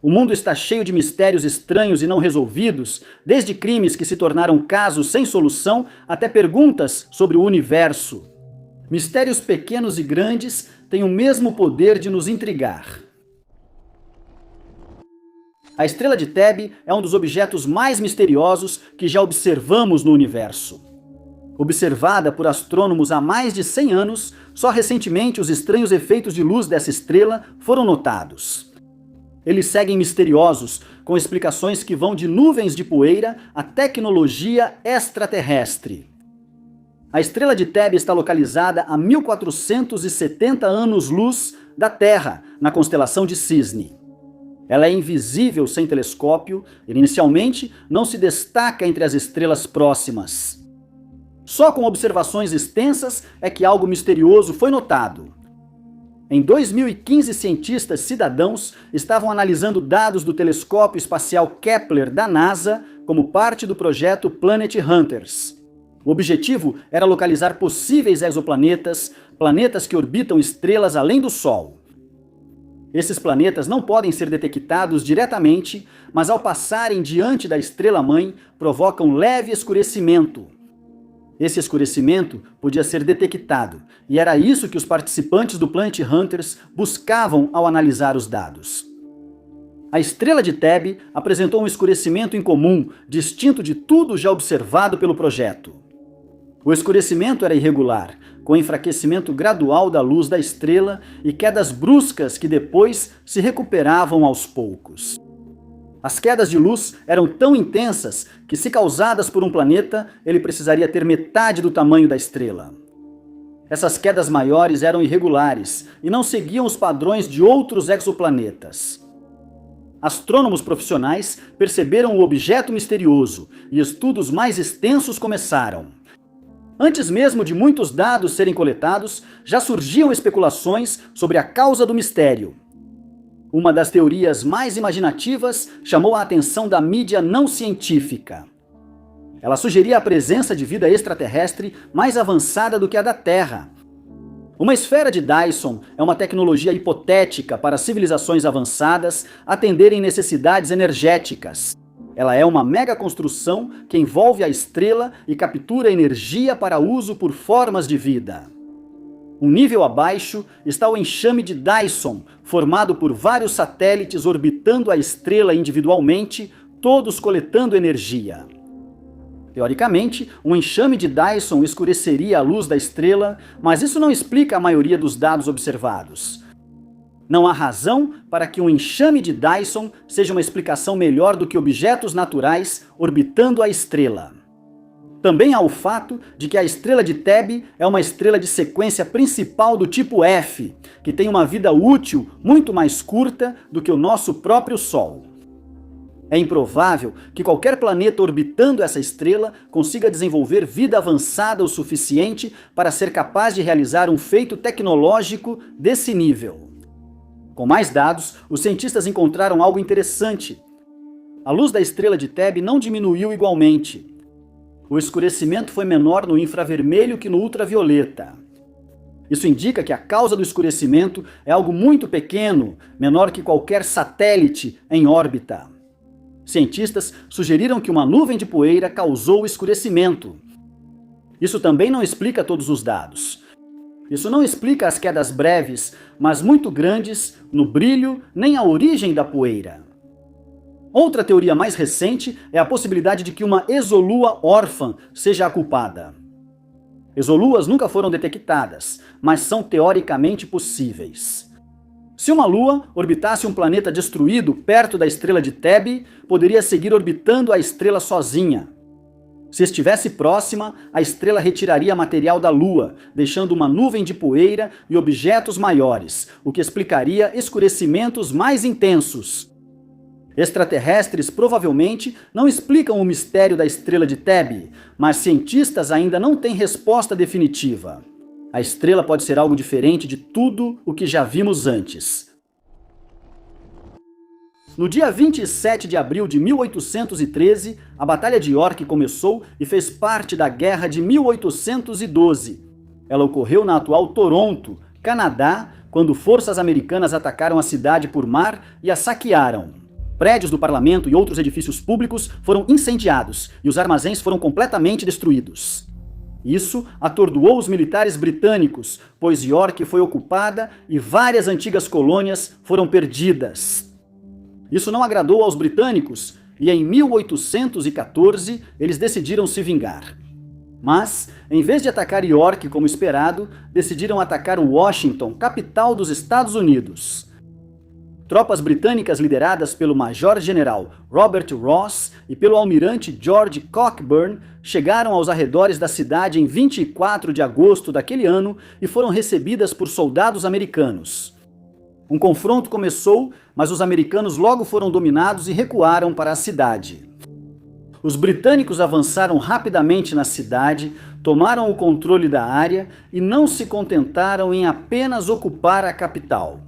O mundo está cheio de mistérios estranhos e não resolvidos, desde crimes que se tornaram casos sem solução até perguntas sobre o universo. Mistérios pequenos e grandes têm o mesmo poder de nos intrigar. A estrela de Tebe é um dos objetos mais misteriosos que já observamos no universo. Observada por astrônomos há mais de 100 anos, só recentemente os estranhos efeitos de luz dessa estrela foram notados. Eles seguem misteriosos, com explicações que vão de nuvens de poeira a tecnologia extraterrestre. A estrela de Tebe está localizada a 1470 anos-luz da Terra, na constelação de Cisne. Ela é invisível sem telescópio e, inicialmente, não se destaca entre as estrelas próximas. Só com observações extensas é que algo misterioso foi notado. Em 2015, cientistas cidadãos estavam analisando dados do telescópio espacial Kepler da NASA como parte do projeto Planet Hunters. O objetivo era localizar possíveis exoplanetas, planetas que orbitam estrelas além do Sol. Esses planetas não podem ser detectados diretamente, mas ao passarem diante da estrela-mãe, provocam leve escurecimento. Esse escurecimento podia ser detectado, e era isso que os participantes do Planet Hunters buscavam ao analisar os dados. A estrela de Tebe apresentou um escurecimento incomum, distinto de tudo já observado pelo projeto. O escurecimento era irregular, com enfraquecimento gradual da luz da estrela e quedas bruscas que depois se recuperavam aos poucos. As quedas de luz eram tão intensas que, se causadas por um planeta, ele precisaria ter metade do tamanho da estrela. Essas quedas maiores eram irregulares e não seguiam os padrões de outros exoplanetas. Astrônomos profissionais perceberam o objeto misterioso e estudos mais extensos começaram. Antes mesmo de muitos dados serem coletados, já surgiam especulações sobre a causa do mistério. Uma das teorias mais imaginativas chamou a atenção da mídia não científica. Ela sugeria a presença de vida extraterrestre mais avançada do que a da Terra. Uma esfera de Dyson é uma tecnologia hipotética para civilizações avançadas atenderem necessidades energéticas. Ela é uma megaconstrução que envolve a estrela e captura energia para uso por formas de vida. Um nível abaixo está o enxame de Dyson, formado por vários satélites orbitando a estrela individualmente, todos coletando energia. Teoricamente, um enxame de Dyson escureceria a luz da estrela, mas isso não explica a maioria dos dados observados. Não há razão para que um enxame de Dyson seja uma explicação melhor do que objetos naturais orbitando a estrela. Também há o fato de que a estrela de Tebe é uma estrela de sequência principal do tipo F, que tem uma vida útil muito mais curta do que o nosso próprio Sol. É improvável que qualquer planeta orbitando essa estrela consiga desenvolver vida avançada o suficiente para ser capaz de realizar um feito tecnológico desse nível. Com mais dados, os cientistas encontraram algo interessante. A luz da estrela de Tebe não diminuiu igualmente. O escurecimento foi menor no infravermelho que no ultravioleta. Isso indica que a causa do escurecimento é algo muito pequeno, menor que qualquer satélite em órbita. Cientistas sugeriram que uma nuvem de poeira causou o escurecimento. Isso também não explica todos os dados. Isso não explica as quedas breves, mas muito grandes, no brilho, nem a origem da poeira. Outra teoria mais recente é a possibilidade de que uma exolua órfã seja a culpada. Exoluas nunca foram detectadas, mas são teoricamente possíveis. Se uma lua orbitasse um planeta destruído perto da estrela de Tebe, poderia seguir orbitando a estrela sozinha. Se estivesse próxima, a estrela retiraria material da lua, deixando uma nuvem de poeira e objetos maiores, o que explicaria escurecimentos mais intensos. Extraterrestres provavelmente não explicam o mistério da estrela de Tebe, mas cientistas ainda não têm resposta definitiva. A estrela pode ser algo diferente de tudo o que já vimos antes. No dia 27 de abril de 1813, a Batalha de York começou e fez parte da Guerra de 1812. Ela ocorreu na atual Toronto, Canadá, quando forças americanas atacaram a cidade por mar e a saquearam. Prédios do parlamento e outros edifícios públicos foram incendiados e os armazéns foram completamente destruídos. Isso atordoou os militares britânicos, pois York foi ocupada e várias antigas colônias foram perdidas. Isso não agradou aos britânicos e em 1814 eles decidiram se vingar. Mas, em vez de atacar York como esperado, decidiram atacar Washington, capital dos Estados Unidos. Tropas britânicas lideradas pelo Major-General Robert Ross e pelo almirante George Cockburn chegaram aos arredores da cidade em 24 de agosto daquele ano e foram recebidas por soldados americanos. Um confronto começou, mas os americanos logo foram dominados e recuaram para a cidade. Os britânicos avançaram rapidamente na cidade, tomaram o controle da área e não se contentaram em apenas ocupar a capital.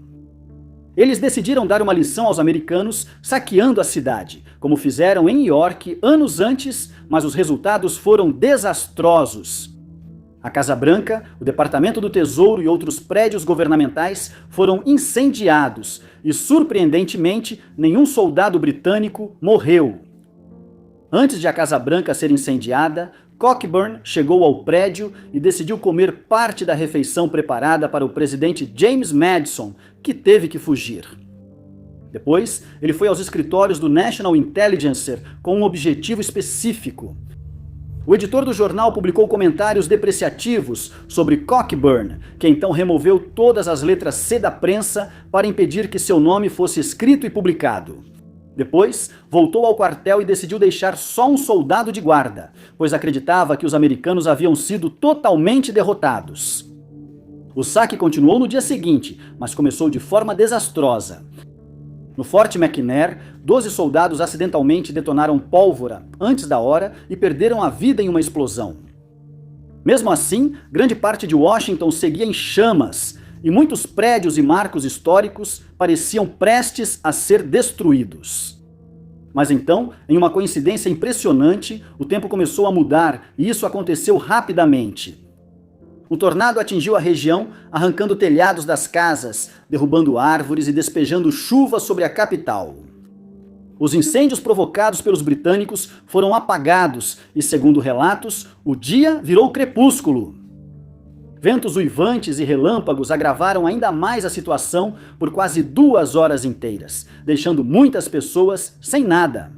Eles decidiram dar uma lição aos americanos saqueando a cidade, como fizeram em York anos antes, mas os resultados foram desastrosos. A Casa Branca, o Departamento do Tesouro e outros prédios governamentais foram incendiados e, surpreendentemente, nenhum soldado britânico morreu. Antes de a Casa Branca ser incendiada, Cockburn chegou ao prédio e decidiu comer parte da refeição preparada para o presidente James Madison, que teve que fugir. Depois, ele foi aos escritórios do National Intelligencer com um objetivo específico. O editor do jornal publicou comentários depreciativos sobre Cockburn, que então removeu todas as letras C da prensa para impedir que seu nome fosse escrito e publicado. Depois, voltou ao quartel e decidiu deixar só um soldado de guarda, pois acreditava que os americanos haviam sido totalmente derrotados. O saque continuou no dia seguinte, mas começou de forma desastrosa. No Forte McNair, 12 soldados acidentalmente detonaram pólvora antes da hora e perderam a vida em uma explosão. Mesmo assim, grande parte de Washington seguia em chamas e muitos prédios e marcos históricos pareciam prestes a ser destruídos. Mas então, em uma coincidência impressionante, o tempo começou a mudar e isso aconteceu rapidamente. Um tornado atingiu a região, arrancando telhados das casas, derrubando árvores e despejando chuva sobre a capital. Os incêndios provocados pelos britânicos foram apagados e, segundo relatos, o dia virou crepúsculo. Ventos uivantes e relâmpagos agravaram ainda mais a situação por quase 2 horas inteiras, deixando muitas pessoas sem nada.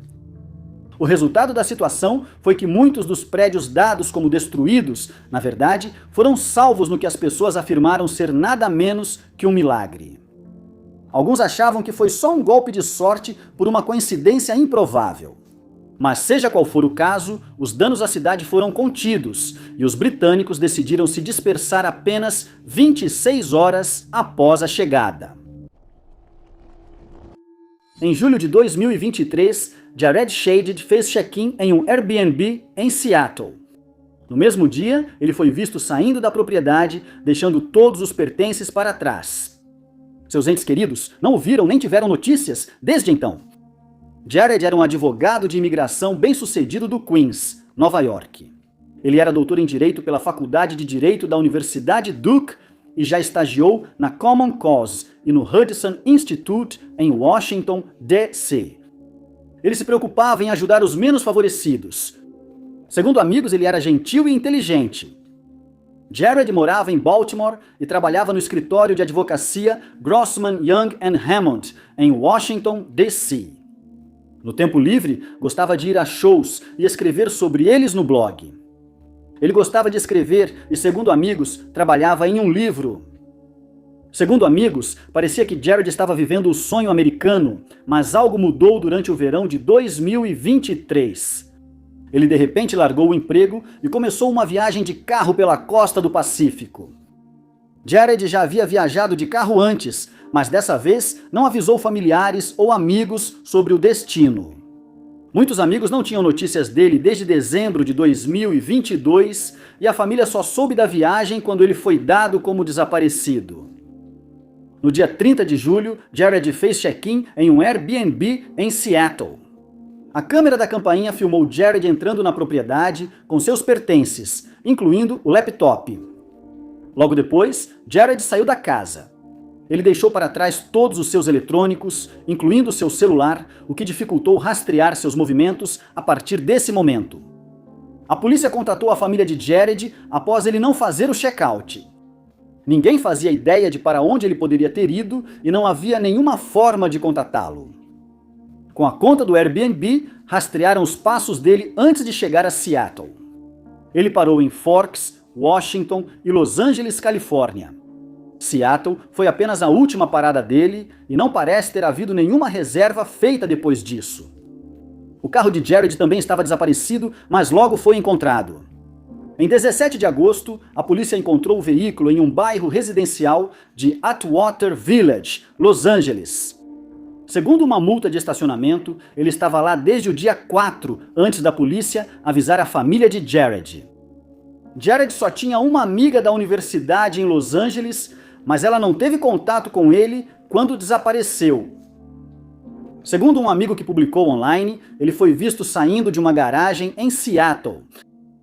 O resultado da situação foi que muitos dos prédios dados como destruídos, na verdade, foram salvos no que as pessoas afirmaram ser nada menos que um milagre. Alguns achavam que foi só um golpe de sorte por uma coincidência improvável. Mas seja qual for o caso, os danos à cidade foram contidos e os britânicos decidiram se dispersar apenas 26 horas após a chegada. Em julho de 2023, Jared Shadid fez check-in em um Airbnb em Seattle. No mesmo dia, ele foi visto saindo da propriedade, deixando todos os pertences para trás. Seus entes queridos não o viram nem tiveram notícias desde então. Jared era um advogado de imigração bem-sucedido do Queens, Nova York. Ele era doutor em Direito pela Faculdade de Direito da Universidade Duke e já estagiou na Common Cause e no Hudson Institute em Washington, D.C. Ele se preocupava em ajudar os menos favorecidos. Segundo amigos, ele era gentil e inteligente. Jared morava em Baltimore e trabalhava no escritório de advocacia Grossman, Young & Hammond, em Washington, D.C. No tempo livre, gostava de ir a shows e escrever sobre eles no blog. Ele gostava de escrever e, segundo amigos, trabalhava em um livro. Segundo amigos, parecia que Jared estava vivendo o sonho americano, mas algo mudou durante o verão de 2023. Ele de repente largou o emprego e começou uma viagem de carro pela costa do Pacífico. Jared já havia viajado de carro antes, mas dessa vez não avisou familiares ou amigos sobre o destino. Muitos amigos não tinham notícias dele desde dezembro de 2022 e a família só soube da viagem quando ele foi dado como desaparecido. No dia 30 de julho, Jared fez check-in em um Airbnb em Seattle. A câmera da campainha filmou Jared entrando na propriedade com seus pertences, incluindo o laptop. Logo depois, Jared saiu da casa. Ele deixou para trás todos os seus eletrônicos, incluindo seu celular, o que dificultou rastrear seus movimentos a partir desse momento. A polícia contatou a família de Jared após ele não fazer o check-out. Ninguém fazia ideia de para onde ele poderia ter ido e não havia nenhuma forma de contatá-lo. Com a conta do Airbnb, rastrearam os passos dele antes de chegar a Seattle. Ele parou em Forks, Washington e Los Angeles, Califórnia. Seattle foi apenas a última parada dele e não parece ter havido nenhuma reserva feita depois disso. O carro de Jared também estava desaparecido, mas logo foi encontrado. Em 17 de agosto, a polícia encontrou o veículo em um bairro residencial de Atwater Village, Los Angeles. Segundo uma multa de estacionamento, ele estava lá desde o dia 4, antes da polícia avisar a família de Jared. Jared só tinha uma amiga da universidade em Los Angeles, mas ela não teve contato com ele quando desapareceu. Segundo um amigo que publicou online, ele foi visto saindo de uma garagem em Seattle.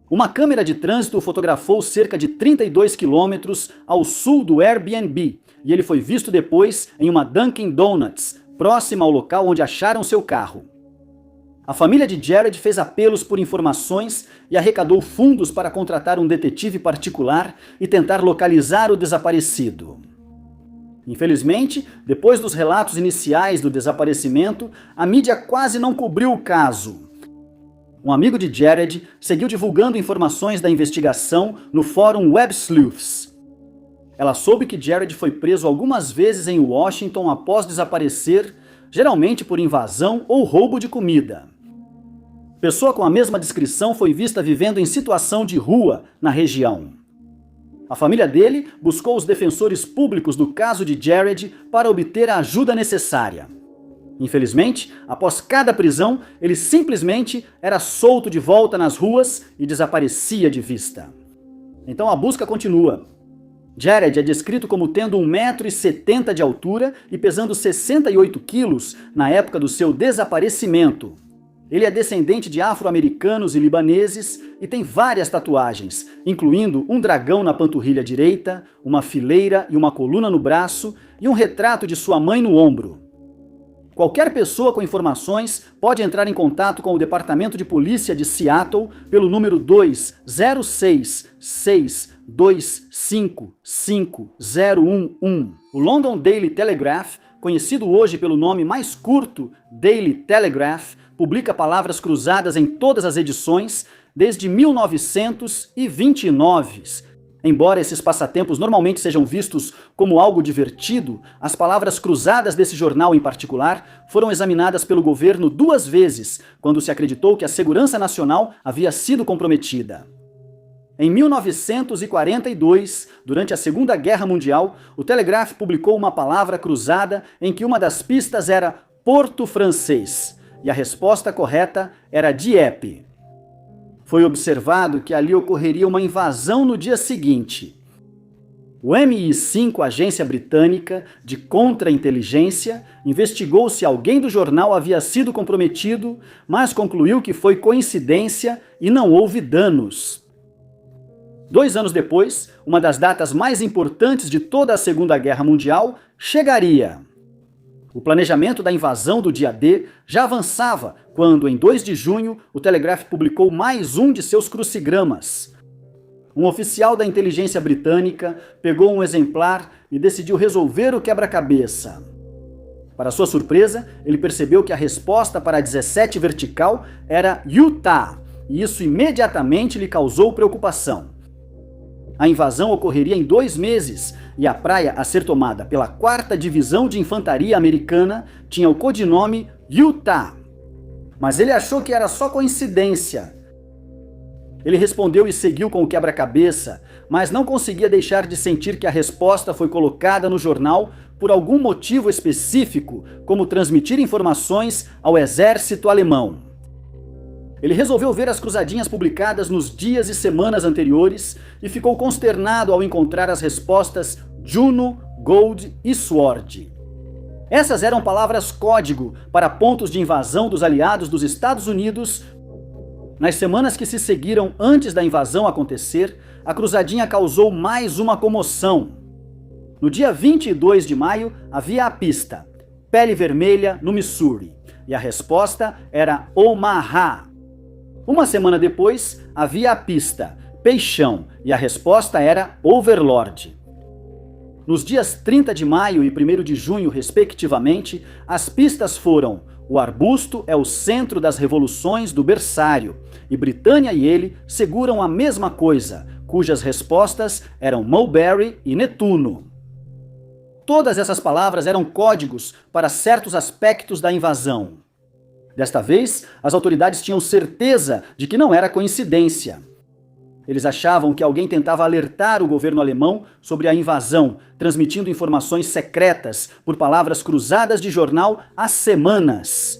Uma câmera de trânsito o fotografou cerca de 32 quilômetros ao sul do Airbnb, e ele foi visto depois em uma Dunkin' Donuts, próxima ao local onde acharam seu carro. A família de Jared fez apelos por informações e arrecadou fundos para contratar um detetive particular e tentar localizar o desaparecido. Infelizmente, depois dos relatos iniciais do desaparecimento, a mídia quase não cobriu o caso. Um amigo de Jared seguiu divulgando informações da investigação no fórum Web Sleuths. Ela soube que Jared foi preso algumas vezes em Washington após desaparecer, geralmente por invasão ou roubo de comida. Pessoa com a mesma descrição foi vista vivendo em situação de rua na região. A família dele buscou os defensores públicos do caso de Jared para obter a ajuda necessária. Infelizmente, após cada prisão, ele simplesmente era solto de volta nas ruas e desaparecia de vista. Então a busca continua. Jared é descrito como tendo 1,70 m de altura e pesando 68 quilos na época do seu desaparecimento. Ele é descendente de afro-americanos e libaneses e tem várias tatuagens, incluindo um dragão na panturrilha direita, uma fileira e uma coluna no braço e um retrato de sua mãe no ombro. Qualquer pessoa com informações pode entrar em contato com o Departamento de Polícia de Seattle pelo número 206-625-5011. O London Daily Telegraph, conhecido hoje pelo nome mais curto Daily Telegraph, publica palavras cruzadas em todas as edições desde 1929. Embora esses passatempos normalmente sejam vistos como algo divertido, as palavras cruzadas desse jornal em particular foram examinadas pelo governo 2 vezes, quando se acreditou que a segurança nacional havia sido comprometida. Em 1942, durante a Segunda Guerra Mundial, o Telegraph publicou uma palavra cruzada em que uma das pistas era Porto Francês, e a resposta correta era Dieppe. Foi observado que ali ocorreria uma invasão no dia seguinte. O MI5, agência britânica de contra-inteligência, investigou se alguém do jornal havia sido comprometido, mas concluiu que foi coincidência e não houve danos. 2 anos depois, uma das datas mais importantes de toda a Segunda Guerra Mundial chegaria. O planejamento da invasão do dia D já avançava quando, em 2 de junho, o Telegraph publicou mais um de seus crucigramas. Um oficial da inteligência britânica pegou um exemplar e decidiu resolver o quebra-cabeça. Para sua surpresa, ele percebeu que a resposta para a 17 vertical era Utah, e isso imediatamente lhe causou preocupação. A invasão ocorreria em 2 meses, e a praia a ser tomada pela 4ª Divisão de Infantaria Americana tinha o codinome Utah. Mas ele achou que era só coincidência. Ele respondeu e seguiu com o quebra-cabeça, mas não conseguia deixar de sentir que a resposta foi colocada no jornal por algum motivo específico, como transmitir informações ao exército alemão. Ele resolveu ver as cruzadinhas publicadas nos dias e semanas anteriores e ficou consternado ao encontrar as respostas Juno, Gold e Sword. Essas eram palavras código para pontos de invasão dos aliados dos Estados Unidos. Nas semanas que se seguiram antes da invasão acontecer, a cruzadinha causou mais uma comoção. No dia 22 de maio, havia a pista Pele Vermelha, no Missouri, e a resposta era Omaha. Uma semana depois, havia a pista Peixão, e a resposta era Overlord. Nos dias 30 de maio e 1º de junho, respectivamente, as pistas foram O arbusto é o centro das revoluções do berçário, e Britânia e ele seguram a mesma coisa, cujas respostas eram Mulberry e Netuno. Todas essas palavras eram códigos para certos aspectos da invasão. Desta vez, as autoridades tinham certeza de que não era coincidência. Eles achavam que alguém tentava alertar o governo alemão sobre a invasão, transmitindo informações secretas por palavras cruzadas de jornal há semanas.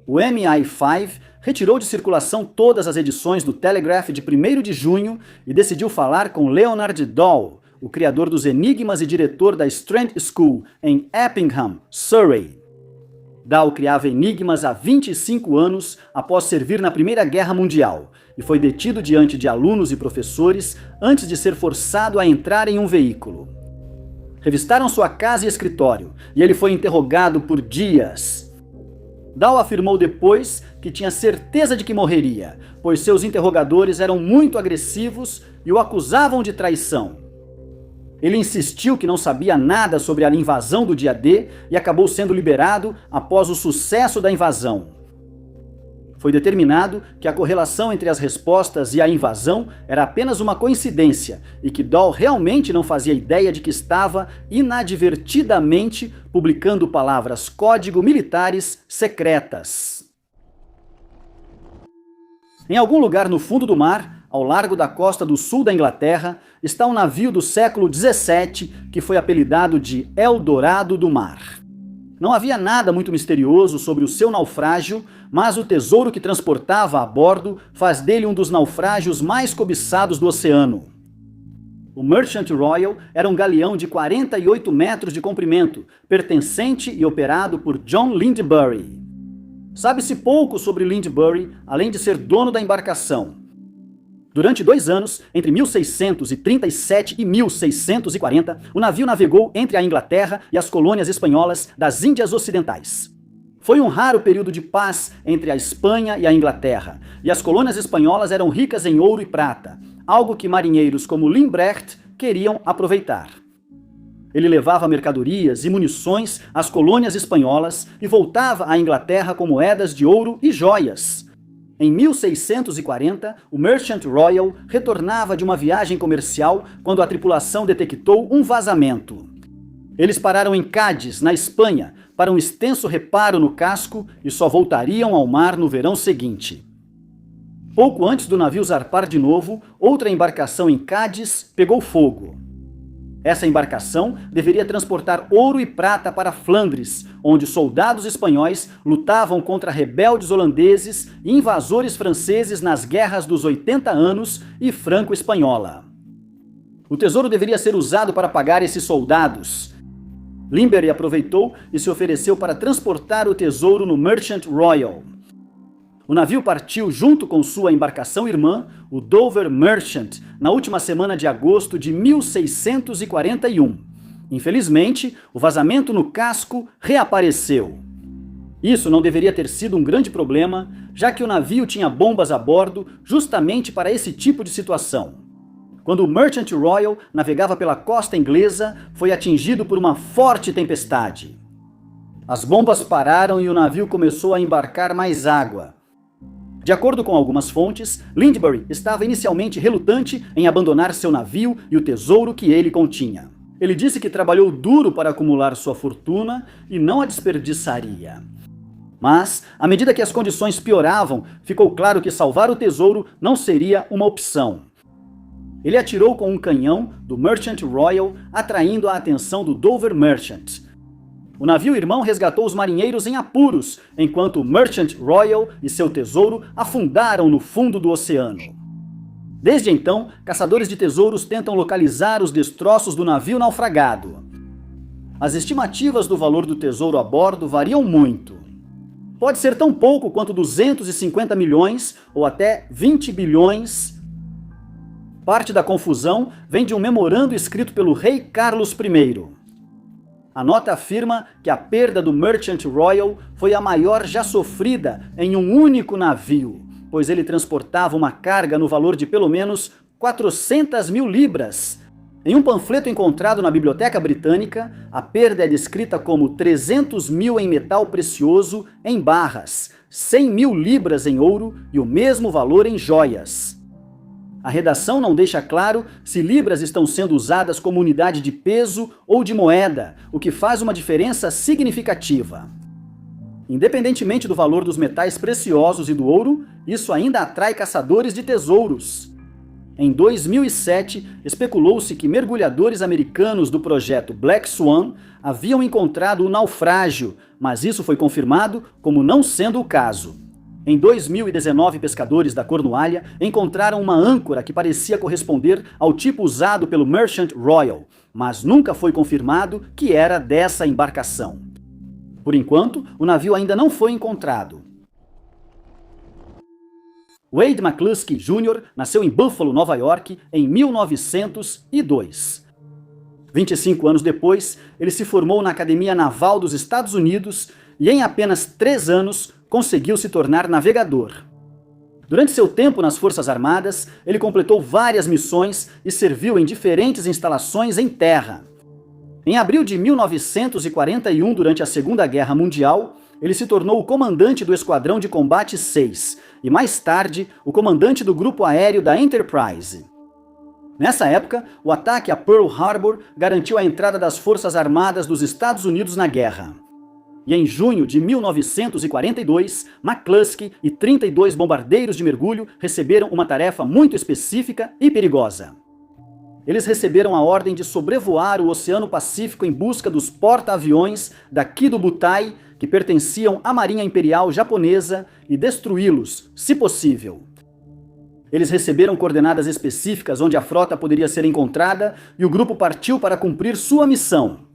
O MI5 retirou de circulação todas as edições do Telegraph de 1º de junho e decidiu falar com Leonard Dahl, o criador dos enigmas e diretor da Strand School, em Eppingham, Surrey. Dahl criava enigmas há 25 anos após servir na Primeira Guerra Mundial e foi detido diante de alunos e professores antes de ser forçado a entrar em um veículo. Revistaram sua casa e escritório e ele foi interrogado por dias. Dahl afirmou depois que tinha certeza de que morreria, pois seus interrogadores eram muito agressivos e o acusavam de traição. Ele insistiu que não sabia nada sobre a invasão do dia D e acabou sendo liberado após o sucesso da invasão. Foi determinado que a correlação entre as respostas e a invasão era apenas uma coincidência e que Dahl realmente não fazia ideia de que estava inadvertidamente publicando palavras código militares secretas. Em algum lugar no fundo do mar, ao largo da costa do sul da Inglaterra, está um navio do século XVII que foi apelidado de Eldorado do Mar. Não havia nada muito misterioso sobre o seu naufrágio, mas o tesouro que transportava a bordo faz dele um dos naufrágios mais cobiçados do oceano. O Merchant Royal era um galeão de 48 metros de comprimento, pertencente e operado por John Lindbergh. Sabe-se pouco sobre Lindbergh, além de ser dono da embarcação. Durante 2 anos, entre 1637 e 1640, o navio navegou entre a Inglaterra e as colônias espanholas das Índias Ocidentais. Foi um raro período de paz entre a Espanha e a Inglaterra, e as colônias espanholas eram ricas em ouro e prata, algo que marinheiros como Limbrecht queriam aproveitar. Ele levava mercadorias e munições às colônias espanholas e voltava à Inglaterra com moedas de ouro e joias. Em 1640, o Merchant Royal retornava de uma viagem comercial quando a tripulação detectou um vazamento. Eles pararam em Cádiz, na Espanha, para um extenso reparo no casco e só voltariam ao mar no verão seguinte. Pouco antes do navio zarpar de novo, outra embarcação em Cádiz pegou fogo. Essa embarcação deveria transportar ouro e prata para Flandres, onde soldados espanhóis lutavam contra rebeldes holandeses e invasores franceses nas guerras dos 80 anos e franco-espanhola. O tesouro deveria ser usado para pagar esses soldados. Lindbergh aproveitou e se ofereceu para transportar o tesouro no Merchant Royal. O navio partiu junto com sua embarcação irmã, o Dover Merchant, na última semana de agosto de 1641. Infelizmente, o vazamento no casco reapareceu. Isso não deveria ter sido um grande problema, já que o navio tinha bombas a bordo justamente para esse tipo de situação. Quando o Merchant Royal navegava pela costa inglesa, foi atingido por uma forte tempestade. As bombas pararam e o navio começou a embarcar mais água. De acordo com algumas fontes, Lindbergh estava inicialmente relutante em abandonar seu navio e o tesouro que ele continha. Ele disse que trabalhou duro para acumular sua fortuna e não a desperdiçaria. Mas, à medida que as condições pioravam, ficou claro que salvar o tesouro não seria uma opção. Ele atirou com um canhão do Merchant Royal, atraindo a atenção do Dover Merchant. O navio irmão resgatou os marinheiros em apuros, enquanto o Merchant Royal e seu tesouro afundaram no fundo do oceano. Desde então, caçadores de tesouros tentam localizar os destroços do navio naufragado. As estimativas do valor do tesouro a bordo variam muito. Pode ser tão pouco quanto 250 milhões ou até 20 bilhões. Parte da confusão vem de um memorando escrito pelo rei Carlos I. A nota afirma que a perda do Merchant Royal foi a maior já sofrida em um único navio, pois ele transportava uma carga no valor de pelo menos 400 mil libras. Em um panfleto encontrado na Biblioteca Britânica, a perda é descrita como 300 mil em metal precioso em barras, 100 mil libras em ouro e o mesmo valor em joias. A redação não deixa claro se libras estão sendo usadas como unidade de peso ou de moeda, o que faz uma diferença significativa. Independentemente do valor dos metais preciosos e do ouro, isso ainda atrai caçadores de tesouros. Em 2007, especulou-se que mergulhadores americanos do projeto Black Swan haviam encontrado o naufrágio, mas isso foi confirmado como não sendo o caso. Em 2019, pescadores da Cornualha encontraram uma âncora que parecia corresponder ao tipo usado pelo Merchant Royal, mas nunca foi confirmado que era dessa embarcação. Por enquanto, o navio ainda não foi encontrado. Wade McCluskey Jr. nasceu em Buffalo, Nova York, em 1902. 25 anos depois, ele se formou na Academia Naval dos Estados Unidos e em apenas 3 anos conseguiu se tornar navegador. Durante seu tempo nas Forças Armadas, ele completou várias missões e serviu em diferentes instalações em terra. Em abril de 1941, durante a Segunda Guerra Mundial, ele se tornou o comandante do Esquadrão de Combate 6 e, mais tarde, o comandante do grupo aéreo da Enterprise. Nessa época, o ataque a Pearl Harbor garantiu a entrada das Forças Armadas dos Estados Unidos na guerra. E em junho de 1942, McCluskey e 32 bombardeiros de mergulho receberam uma tarefa muito específica e perigosa. Eles receberam a ordem de sobrevoar o Oceano Pacífico em busca dos porta-aviões da Kido Butai, que pertenciam à Marinha Imperial Japonesa, e destruí-los, se possível. Eles receberam coordenadas específicas onde a frota poderia ser encontrada e o grupo partiu para cumprir sua missão.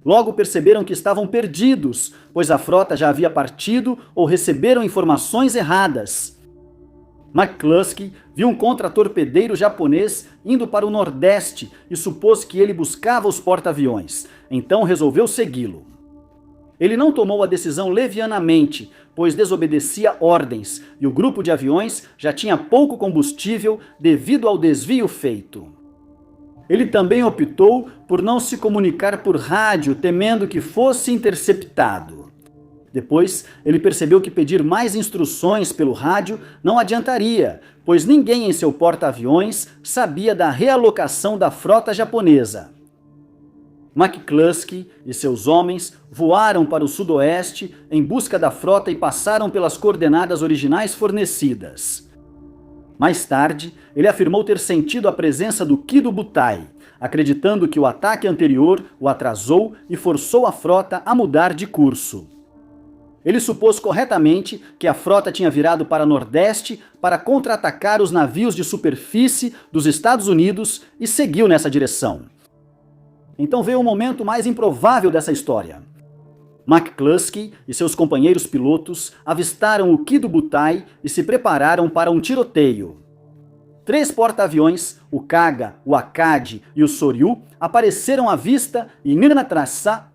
Logo perceberam que estavam perdidos, pois a frota já havia partido ou receberam informações erradas. McCluskey viu um contratorpedeiro japonês indo para o Nordeste e supôs que ele buscava os porta-aviões, então resolveu segui-lo. Ele não tomou a decisão levianamente, pois desobedecia ordens e o grupo de aviões já tinha pouco combustível devido ao desvio feito. Ele também optou por não se comunicar por rádio, temendo que fosse interceptado. Depois, ele percebeu que pedir mais instruções pelo rádio não adiantaria, pois ninguém em seu porta-aviões sabia da realocação da frota japonesa. McCluskey e seus homens voaram para o sudoeste em busca da frota e passaram pelas coordenadas originais fornecidas. Mais tarde, ele afirmou ter sentido a presença do Kido Butai, acreditando que o ataque anterior o atrasou e forçou a frota a mudar de curso. Ele supôs corretamente que a frota tinha virado para Nordeste para contra-atacar os navios de superfície dos Estados Unidos e seguiu nessa direção. Então veio o momento mais improvável dessa história. McCluskey e seus companheiros pilotos avistaram o Kido Butai e se prepararam para um tiroteio. 3 porta-aviões, o Kaga, o Akagi e o Soryu, apareceram à vista e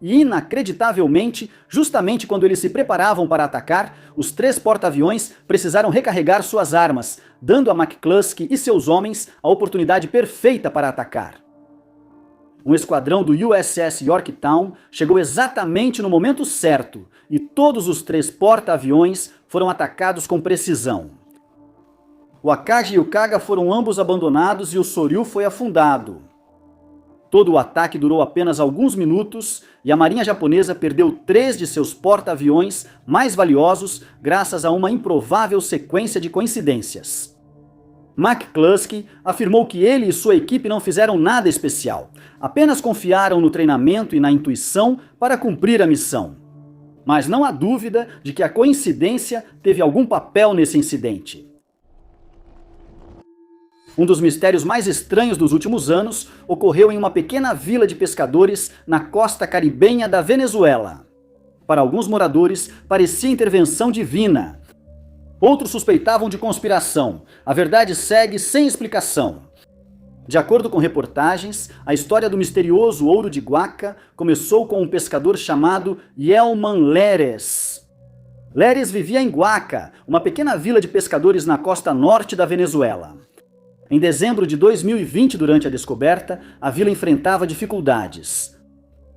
inacreditavelmente, justamente quando eles se preparavam para atacar, os 3 porta-aviões precisaram recarregar suas armas, dando a McCluskey e seus homens a oportunidade perfeita para atacar. Um esquadrão do USS Yorktown chegou exatamente no momento certo e todos os 3 porta-aviões foram atacados com precisão. O Akagi e o Kaga foram ambos abandonados e o Soryu foi afundado. Todo o ataque durou apenas alguns minutos e a Marinha Japonesa perdeu 3 de seus porta-aviões mais valiosos graças a uma improvável sequência de coincidências. McCluskey afirmou que ele e sua equipe não fizeram nada especial, apenas confiaram no treinamento e na intuição para cumprir a missão. Mas não há dúvida de que a coincidência teve algum papel nesse incidente. Um dos mistérios mais estranhos dos últimos anos ocorreu em uma pequena vila de pescadores na costa caribenha da Venezuela. Para alguns moradores, parecia intervenção divina. Outros suspeitavam de conspiração. A verdade segue sem explicação. De acordo com reportagens, a história do misterioso ouro de Guaca começou com um pescador chamado Yelman Leres. Leres vivia em Guaca, uma pequena vila de pescadores na costa norte da Venezuela. Em dezembro de 2020, durante a descoberta, a vila enfrentava dificuldades.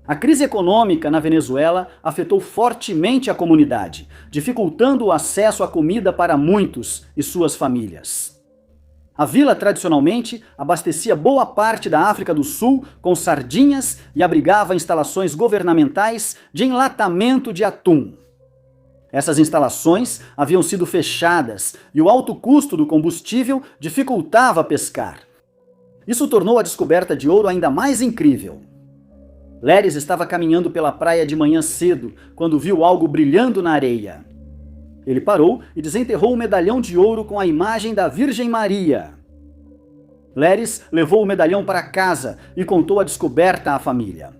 A crise econômica na Venezuela afetou fortemente a comunidade, dificultando o acesso à comida para muitos e suas famílias. A vila, tradicionalmente, abastecia boa parte da África do Sul com sardinhas e abrigava instalações governamentais de enlatamento de atum. Essas instalações haviam sido fechadas e o alto custo do combustível dificultava pescar. Isso tornou a descoberta de ouro ainda mais incrível. Leres estava caminhando pela praia de manhã cedo quando viu algo brilhando na areia. Ele parou e desenterrou um medalhão de ouro com a imagem da Virgem Maria. Leres levou o medalhão para casa e contou a descoberta à família.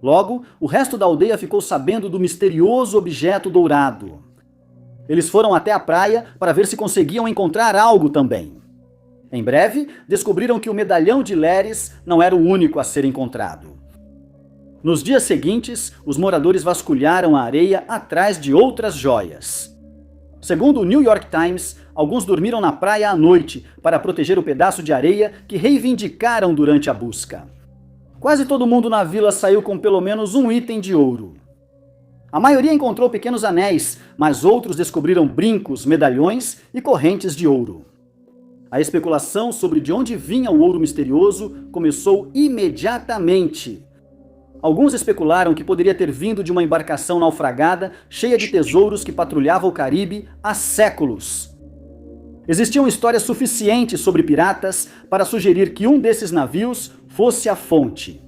Logo, o resto da aldeia ficou sabendo do misterioso objeto dourado. Eles foram até a praia para ver se conseguiam encontrar algo também. Em breve, descobriram que o medalhão de Leres não era o único a ser encontrado. Nos dias seguintes, os moradores vasculharam a areia atrás de outras joias. Segundo o New York Times, alguns dormiram na praia à noite para proteger o pedaço de areia que reivindicaram durante a busca. Quase todo mundo na vila saiu com pelo menos um item de ouro. A maioria encontrou pequenos anéis, mas outros descobriram brincos, medalhões e correntes de ouro. A especulação sobre de onde vinha o ouro misterioso começou imediatamente. Alguns especularam que poderia ter vindo de uma embarcação naufragada cheia de tesouros que patrulhava o Caribe há séculos. Existiam histórias suficientes sobre piratas para sugerir que um desses navios fosse a fonte.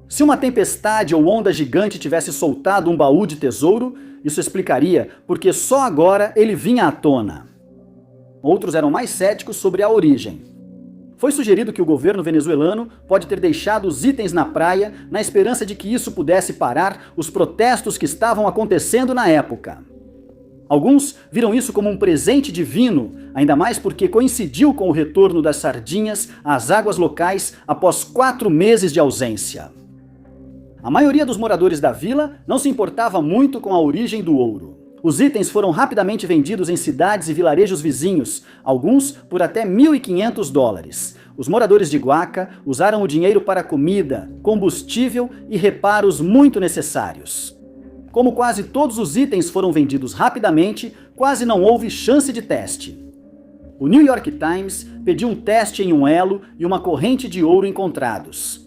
Se uma tempestade ou onda gigante tivesse soltado um baú de tesouro, isso explicaria porque só agora ele vinha à tona. Outros eram mais céticos sobre a origem. Foi sugerido que o governo venezuelano pode ter deixado os itens na praia na esperança de que isso pudesse parar os protestos que estavam acontecendo na época. Alguns viram isso como um presente divino, ainda mais porque coincidiu com o retorno das sardinhas às águas locais após 4 meses de ausência. A maioria dos moradores da vila não se importava muito com a origem do ouro. Os itens foram rapidamente vendidos em cidades e vilarejos vizinhos, alguns por até $1.500. Os moradores de Guaca usaram o dinheiro para comida, combustível e reparos muito necessários. Como quase todos os itens foram vendidos rapidamente, quase não houve chance de teste. O New York Times pediu um teste em um elo e uma corrente de ouro encontrados.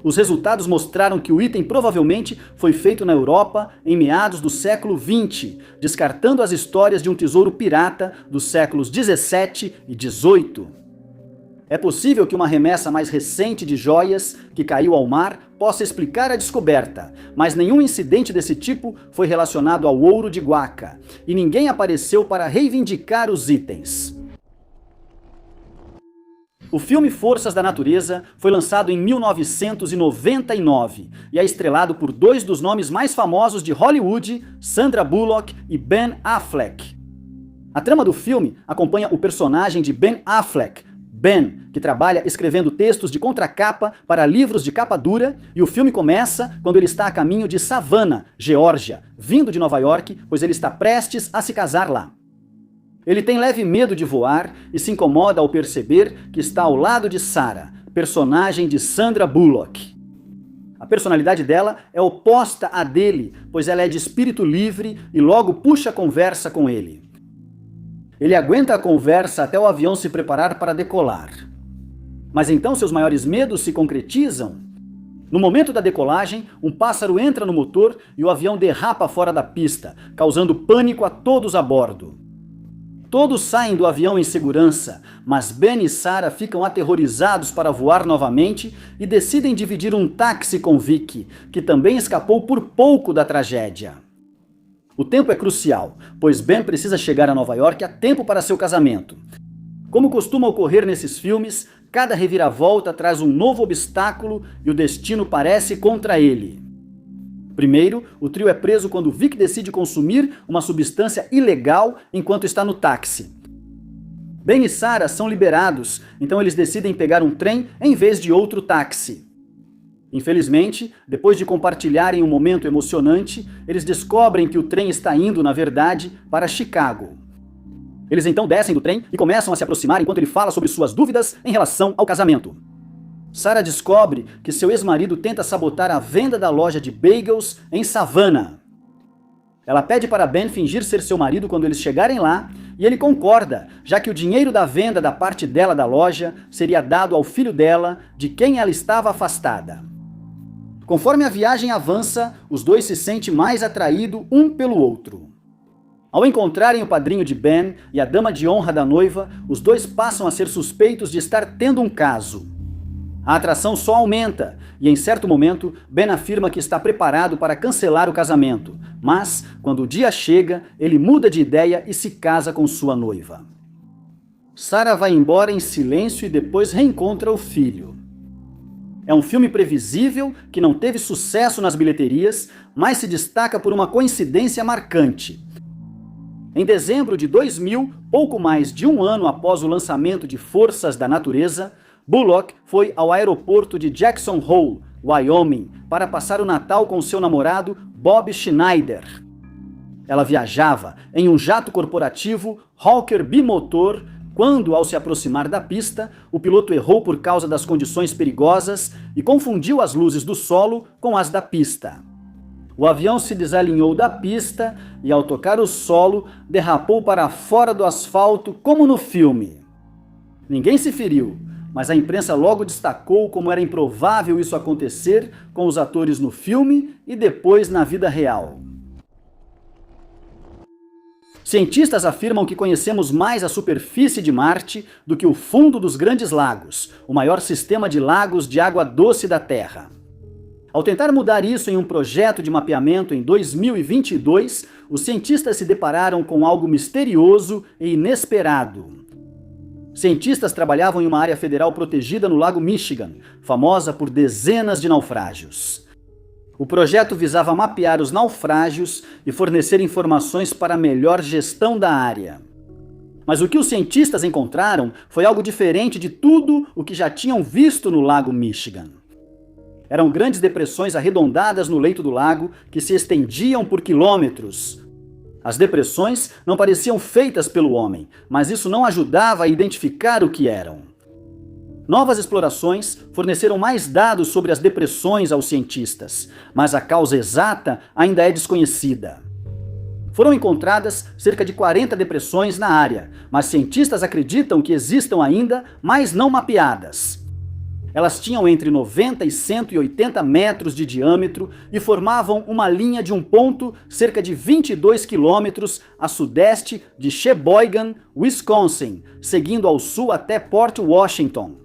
Os resultados mostraram que o item provavelmente foi feito na Europa em meados do século XX, descartando as histórias de um tesouro pirata dos séculos 17 e 18. É possível que uma remessa mais recente de joias que caiu ao mar possa explicar a descoberta, mas nenhum incidente desse tipo foi relacionado ao ouro de Guaca, e ninguém apareceu para reivindicar os itens. O filme Forças da Natureza foi lançado em 1999 e é estrelado por 2 dos nomes mais famosos de Hollywood, Sandra Bullock e Ben Affleck. A trama do filme acompanha o personagem de Ben Affleck, Ben, que trabalha escrevendo textos de contracapa para livros de capa dura, e o filme começa quando ele está a caminho de Savannah, Geórgia, vindo de Nova York, pois ele está prestes a se casar lá. Ele tem leve medo de voar e se incomoda ao perceber que está ao lado de Sarah, personagem de Sandra Bullock. A personalidade dela é oposta à dele, pois ela é de espírito livre e logo puxa a conversa com ele. Ele aguenta a conversa até o avião se preparar para decolar. Mas então seus maiores medos se concretizam. No momento da decolagem, um pássaro entra no motor e o avião derrapa fora da pista, causando pânico a todos a bordo. Todos saem do avião em segurança, mas Ben e Sarah ficam aterrorizados para voar novamente e decidem dividir um táxi com Vicky, que também escapou por pouco da tragédia. O tempo é crucial, pois Ben precisa chegar a Nova York a tempo para seu casamento. Como costuma ocorrer nesses filmes, cada reviravolta traz um novo obstáculo e o destino parece contra ele. Primeiro, o trio é preso quando Vic decide consumir uma substância ilegal enquanto está no táxi. Ben e Sarah são liberados, então eles decidem pegar um trem em vez de outro táxi. Infelizmente, depois de compartilharem um momento emocionante, eles descobrem que o trem está indo, na verdade, para Chicago. Eles então descem do trem e começam a se aproximar enquanto ele fala sobre suas dúvidas em relação ao casamento. Sarah descobre que seu ex-marido tenta sabotar a venda da loja de bagels em Savannah. Ela pede para Ben fingir ser seu marido quando eles chegarem lá, e ele concorda, já que o dinheiro da venda da parte dela da loja seria dado ao filho dela, de quem ela estava afastada. Conforme a viagem avança, os dois se sentem mais atraídos um pelo outro. Ao encontrarem o padrinho de Ben e a dama de honra da noiva, os dois passam a ser suspeitos de estar tendo um caso. A atração só aumenta, e em certo momento, Ben afirma que está preparado para cancelar o casamento, mas, quando o dia chega, ele muda de ideia e se casa com sua noiva. Sarah vai embora em silêncio e depois reencontra o filho. É um filme previsível, que não teve sucesso nas bilheterias, mas se destaca por uma coincidência marcante. Em dezembro de 2000, pouco mais de um ano após o lançamento de Forças da Natureza, Bullock foi ao aeroporto de Jackson Hole, Wyoming, para passar o Natal com seu namorado Bob Schneider. Ela viajava em um jato corporativo Hawker bimotor quando, ao se aproximar da pista, o piloto errou por causa das condições perigosas e confundiu as luzes do solo com as da pista. O avião se desalinhou da pista e, ao tocar o solo, derrapou para fora do asfalto como no filme. Ninguém se feriu, mas a imprensa logo destacou como era improvável isso acontecer com os atores no filme e depois na vida real. Cientistas afirmam que conhecemos mais a superfície de Marte do que o fundo dos Grandes Lagos, o maior sistema de lagos de água doce da Terra. Ao tentar mudar isso em um projeto de mapeamento em 2022, os cientistas se depararam com algo misterioso e inesperado. Cientistas trabalhavam em uma área federal protegida no Lago Michigan, famosa por dezenas de naufrágios. O projeto visava mapear os naufrágios e fornecer informações para a melhor gestão da área. Mas o que os cientistas encontraram foi algo diferente de tudo o que já tinham visto no Lago Michigan. Eram grandes depressões arredondadas no leito do lago que se estendiam por quilômetros. As depressões não pareciam feitas pelo homem, mas isso não ajudava a identificar o que eram. Novas explorações forneceram mais dados sobre as depressões aos cientistas, mas a causa exata ainda é desconhecida. Foram encontradas cerca de 40 depressões na área, mas cientistas acreditam que existam ainda, mas não mapeadas. Elas tinham entre 90 e 180 metros de diâmetro e formavam uma linha de um ponto cerca de 22 quilômetros a sudeste de Sheboygan, Wisconsin, seguindo ao sul até Port Washington.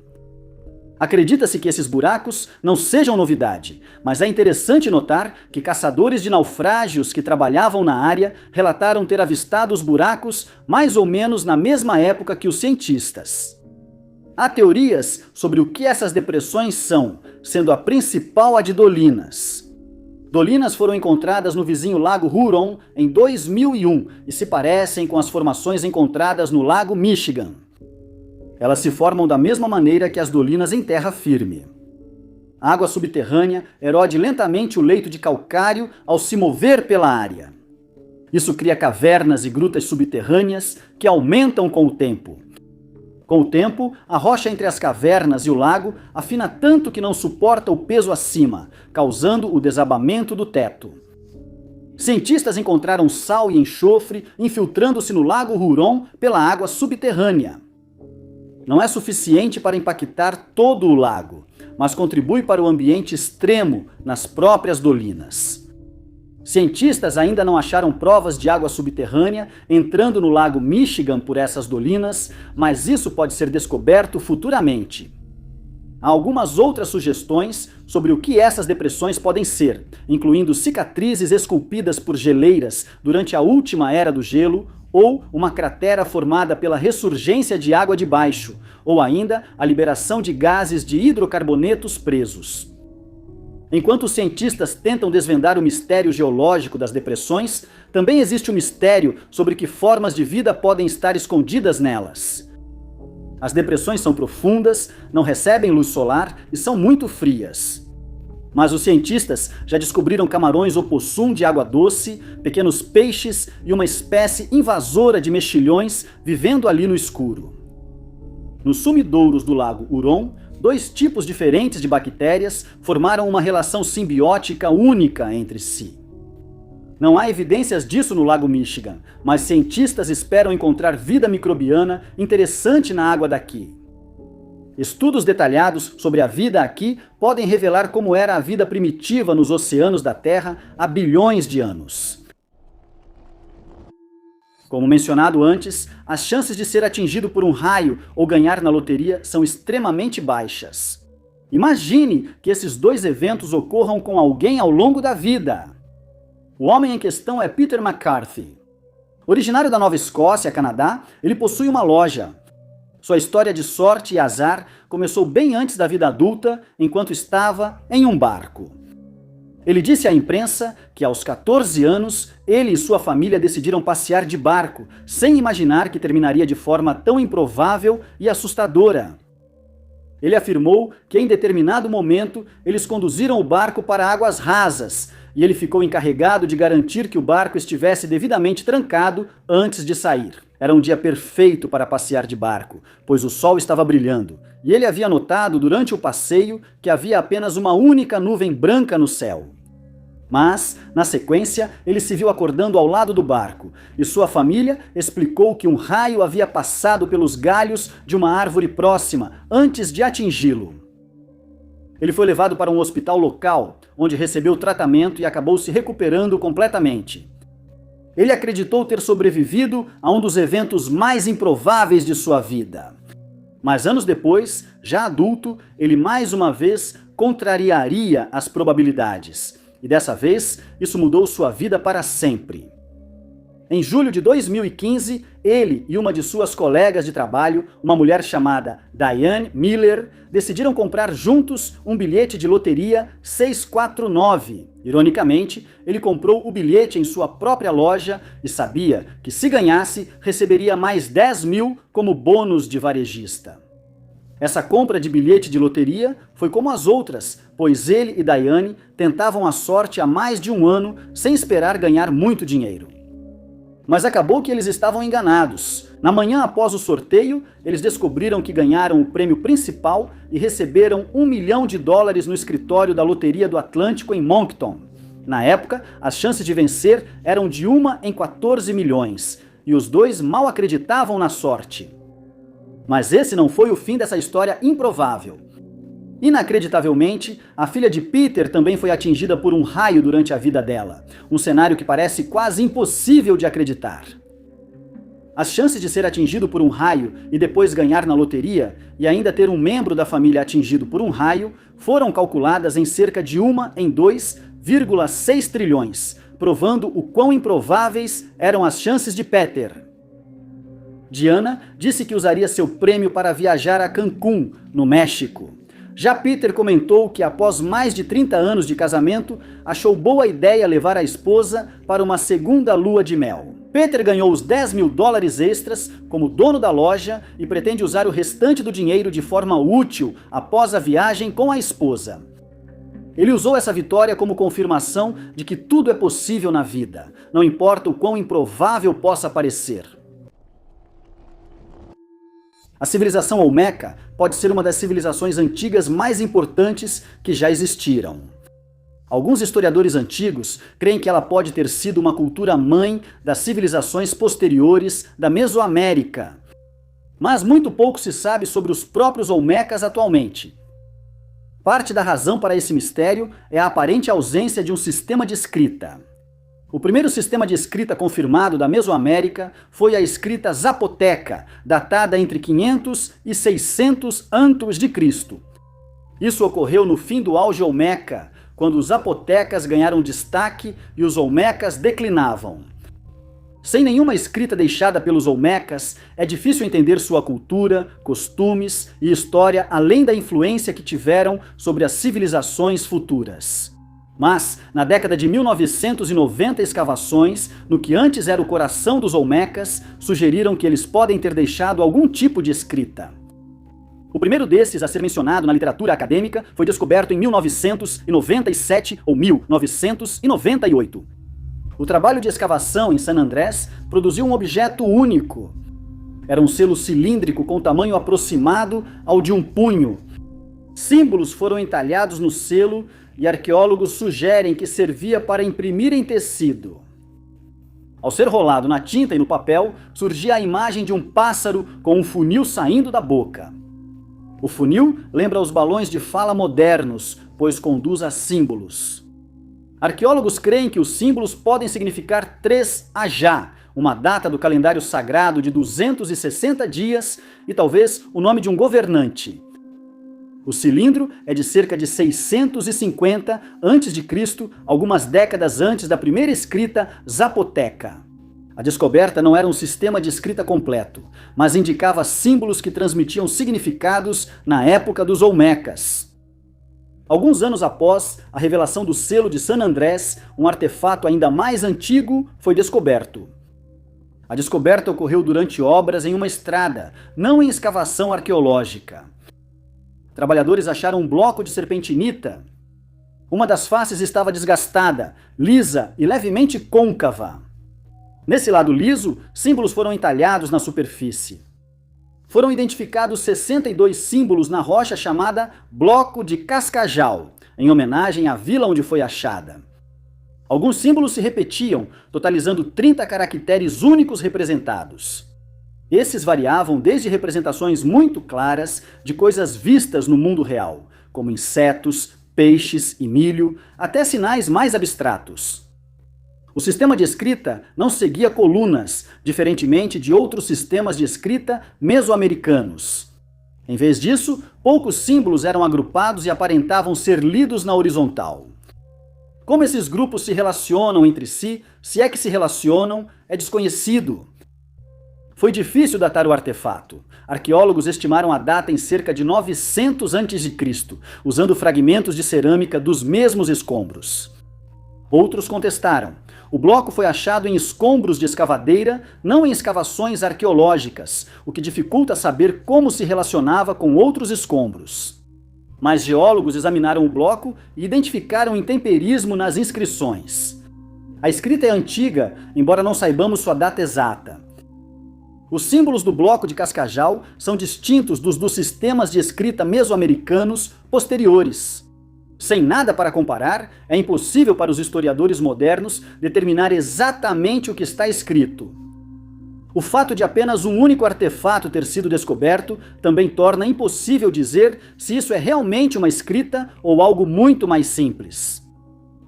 Acredita-se que esses buracos não sejam novidade, mas é interessante notar que caçadores de naufrágios que trabalhavam na área relataram ter avistado os buracos mais ou menos na mesma época que os cientistas. Há teorias sobre o que essas depressões são, sendo a principal a de dolinas. Dolinas foram encontradas no vizinho Lago Huron em 2001 e se parecem com as formações encontradas no Lago Michigan. Elas se formam da mesma maneira que as dolinas em terra firme. A água subterrânea erode lentamente o leito de calcário ao se mover pela área. Isso cria cavernas e grutas subterrâneas que aumentam com o tempo. Com o tempo, a rocha entre as cavernas e o lago afina tanto que não suporta o peso acima, causando o desabamento do teto. Cientistas encontraram sal e enxofre infiltrando-se no Lago Huron pela água subterrânea. Não é suficiente para impactar todo o lago, mas contribui para o ambiente extremo nas próprias dolinas. Cientistas ainda não acharam provas de água subterrânea entrando no Lago Michigan por essas dolinas, mas isso pode ser descoberto futuramente. Há algumas outras sugestões sobre o que essas depressões podem ser, incluindo cicatrizes esculpidas por geleiras durante a última era do gelo, ou uma cratera formada pela ressurgência de água de baixo, ou ainda a liberação de gases de hidrocarbonetos presos. Enquanto os cientistas tentam desvendar o mistério geológico das depressões, também existe um mistério sobre que formas de vida podem estar escondidas nelas. As depressões são profundas, não recebem luz solar e são muito frias. Mas os cientistas já descobriram camarões opossum de água doce, pequenos peixes e uma espécie invasora de mexilhões vivendo ali no escuro. Nos sumidouros do lago Huron, 2 tipos diferentes de bactérias formaram uma relação simbiótica única entre si. Não há evidências disso no lago Michigan, mas cientistas esperam encontrar vida microbiana interessante na água daqui. Estudos detalhados sobre a vida aqui podem revelar como era a vida primitiva nos oceanos da Terra há bilhões de anos. Como mencionado antes, as chances de ser atingido por um raio ou ganhar na loteria são extremamente baixas. Imagine que esses 2 eventos ocorram com alguém ao longo da vida. O homem em questão é Peter McCarthy. Originário da Nova Escócia, Canadá, ele possui uma loja. Sua história de sorte e azar começou bem antes da vida adulta, enquanto estava em um barco. Ele disse à imprensa que aos 14 anos, ele e sua família decidiram passear de barco, sem imaginar que terminaria de forma tão improvável e assustadora. Ele afirmou que em determinado momento eles conduziram o barco para águas rasas, e ele ficou encarregado de garantir que o barco estivesse devidamente trancado antes de sair. Era um dia perfeito para passear de barco, pois o sol estava brilhando, e ele havia notado durante o passeio que havia apenas uma única nuvem branca no céu. Mas, na sequência, ele se viu acordando ao lado do barco, e sua família explicou que um raio havia passado pelos galhos de uma árvore próxima antes de atingi-lo. Ele foi levado para um hospital local, onde recebeu tratamento e acabou se recuperando completamente. Ele acreditou ter sobrevivido a um dos eventos mais improváveis de sua vida. Mas anos depois, já adulto, ele mais uma vez contrariaria as probabilidades. E dessa vez, isso mudou sua vida para sempre. Em julho de 2015, ele e uma de suas colegas de trabalho, uma mulher chamada Diane Miller, decidiram comprar juntos um bilhete de loteria 649. Ironicamente, ele comprou o bilhete em sua própria loja e sabia que, se ganhasse, receberia mais 10 mil como bônus de varejista. Essa compra de bilhete de loteria foi como as outras, pois ele e Diane tentavam a sorte há mais de um ano sem esperar ganhar muito dinheiro. Mas acabou que eles estavam enganados. Na manhã após o sorteio, eles descobriram que ganharam o prêmio principal e receberam $1 milhão no escritório da Loteria do Atlântico em Moncton. Na época, as chances de vencer eram de 1 em 14 milhões, e os dois mal acreditavam na sorte. Mas esse não foi o fim dessa história improvável. Inacreditavelmente, a filha de Peter também foi atingida por um raio durante a vida dela, um cenário que parece quase impossível de acreditar. As chances de ser atingido por um raio e depois ganhar na loteria, e ainda ter um membro da família atingido por um raio, foram calculadas em cerca de 1 em 2,6 trilhões, provando o quão improváveis eram as chances de Peter. Diana disse que usaria seu prêmio para viajar a Cancún, no México. Já Peter comentou que após mais de 30 anos de casamento, achou boa ideia levar a esposa para uma segunda lua de mel. Peter ganhou os $10 mil extras como dono da loja e pretende usar o restante do dinheiro de forma útil após a viagem com a esposa. Ele usou essa vitória como confirmação de que tudo é possível na vida, não importa o quão improvável possa parecer. A civilização Olmeca pode ser uma das civilizações antigas mais importantes que já existiram. Alguns historiadores antigos creem que ela pode ter sido uma cultura-mãe das civilizações posteriores da Mesoamérica. Mas muito pouco se sabe sobre os próprios Olmecas atualmente. Parte da razão para esse mistério é a aparente ausência de um sistema de escrita. O primeiro sistema de escrita confirmado da Mesoamérica foi a escrita zapoteca, datada entre 500 e 600 a.C. Isso ocorreu no fim do auge Olmeca, quando os zapotecas ganharam destaque e os Olmecas declinavam. Sem nenhuma escrita deixada pelos Olmecas, é difícil entender sua cultura, costumes e história além da influência que tiveram sobre as civilizações futuras. Mas, na década de 1990, escavações, no que antes era o coração dos Olmecas, sugeriram que eles podem ter deixado algum tipo de escrita. O primeiro desses a ser mencionado na literatura acadêmica foi descoberto em 1997 ou 1998. O trabalho de escavação em San Andrés produziu um objeto único. Era um selo cilíndrico com tamanho aproximado ao de um punho. Símbolos foram entalhados no selo e arqueólogos sugerem que servia para imprimir em tecido. Ao ser rolado na tinta e no papel, surgia a imagem de um pássaro com um funil saindo da boca. O funil lembra os balões de fala modernos, pois conduz a símbolos. Arqueólogos creem que os símbolos podem significar 3 Ajá, uma data do calendário sagrado de 260 dias e talvez o nome de um governante. O cilindro é de cerca de 650 a.C., algumas décadas antes da primeira escrita zapoteca. A descoberta não era um sistema de escrita completo, mas indicava símbolos que transmitiam significados na época dos Olmecas. Alguns anos após a revelação do selo de San Andrés, um artefato ainda mais antigo foi descoberto. A descoberta ocorreu durante obras em uma estrada, não em escavação arqueológica. Trabalhadores acharam um bloco de serpentinita. Uma das faces estava desgastada, lisa e levemente côncava. Nesse lado liso, símbolos foram entalhados na superfície. Foram identificados 62 símbolos na rocha chamada Bloco de Cascajal, em homenagem à vila onde foi achada. Alguns símbolos se repetiam, totalizando 30 caracteres únicos representados. Esses variavam desde representações muito claras de coisas vistas no mundo real, como insetos, peixes e milho, até sinais mais abstratos. O sistema de escrita não seguia colunas, diferentemente de outros sistemas de escrita mesoamericanos. Em vez disso, poucos símbolos eram agrupados e aparentavam ser lidos na horizontal. Como esses grupos se relacionam entre si, se é que se relacionam, é desconhecido. Foi difícil datar o artefato. Arqueólogos estimaram a data em cerca de 900 a.C., usando fragmentos de cerâmica dos mesmos escombros. Outros contestaram. O bloco foi achado em escombros de escavadeira, não em escavações arqueológicas, o que dificulta saber como se relacionava com outros escombros. Mas geólogos examinaram o bloco e identificaram intemperismo nas inscrições. A escrita é antiga, embora não saibamos sua data exata. Os símbolos do bloco de Cascajal são distintos dos sistemas de escrita mesoamericanos posteriores. Sem nada para comparar, é impossível para os historiadores modernos determinar exatamente o que está escrito. O fato de apenas um único artefato ter sido descoberto também torna impossível dizer se isso é realmente uma escrita ou algo muito mais simples.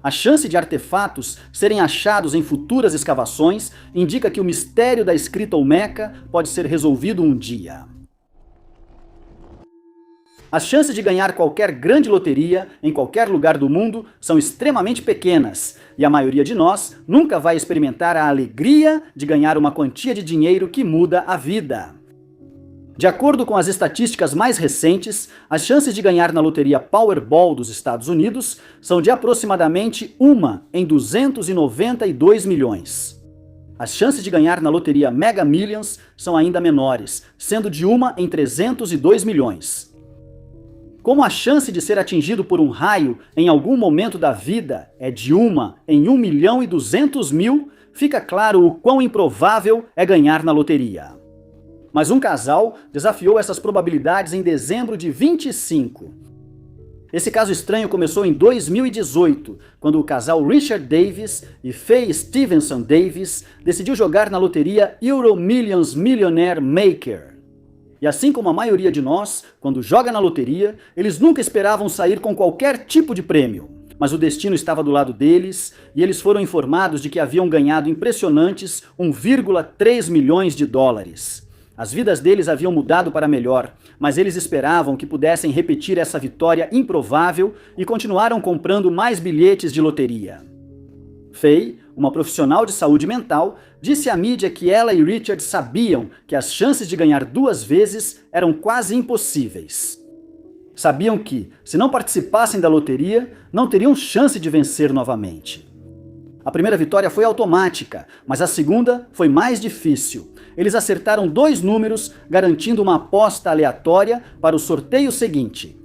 A chance de artefatos serem achados em futuras escavações indica que o mistério da escrita olmeca pode ser resolvido um dia. As chances de ganhar qualquer grande loteria em qualquer lugar do mundo são extremamente pequenas, e a maioria de nós nunca vai experimentar a alegria de ganhar uma quantia de dinheiro que muda a vida. De acordo com as estatísticas mais recentes, as chances de ganhar na loteria Powerball dos Estados Unidos são de aproximadamente 1 em 292 milhões. As chances de ganhar na loteria Mega Millions são ainda menores, sendo de 1 em 302 milhões. Como a chance de ser atingido por um raio em algum momento da vida é de 1 em 1.200.000, fica claro o quão improvável é ganhar na loteria. Mas um casal desafiou essas probabilidades em dezembro de 25. Esse caso estranho começou em 2018, quando o casal Richard Davis e Faye Stevenson Davis decidiu jogar na loteria Euro Millions Millionaire Maker. E assim como a maioria de nós, quando joga na loteria, eles nunca esperavam sair com qualquer tipo de prêmio. Mas o destino estava do lado deles, e eles foram informados de que haviam ganhado impressionantes 1,3 milhões de dólares. As vidas deles haviam mudado para melhor, mas eles esperavam que pudessem repetir essa vitória improvável e continuaram comprando mais bilhetes de loteria. Faye, uma profissional de saúde mental, disse à mídia que ela e Richard sabiam que as chances de ganhar 2 vezes eram quase impossíveis. Sabiam que, se não participassem da loteria, não teriam chance de vencer novamente. A primeira vitória foi automática, mas a segunda foi mais difícil. Eles acertaram 2 números, garantindo uma aposta aleatória para o sorteio seguinte.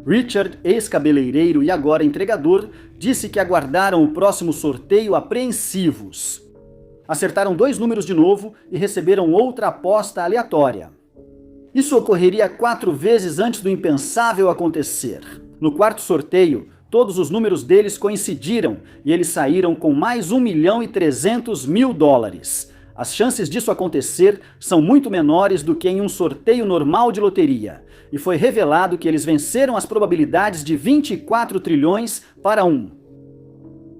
Richard, ex-cabeleireiro e agora entregador, disse que aguardaram o próximo sorteio apreensivos. Acertaram 2 números de novo e receberam outra aposta aleatória. Isso ocorreria 4 vezes antes do impensável acontecer. No quarto sorteio, todos os números deles coincidiram e eles saíram com mais $1.300.000. As chances disso acontecer são muito menores do que em um sorteio normal de loteria, e foi revelado que eles venceram as probabilidades de 24 trilhões para 1.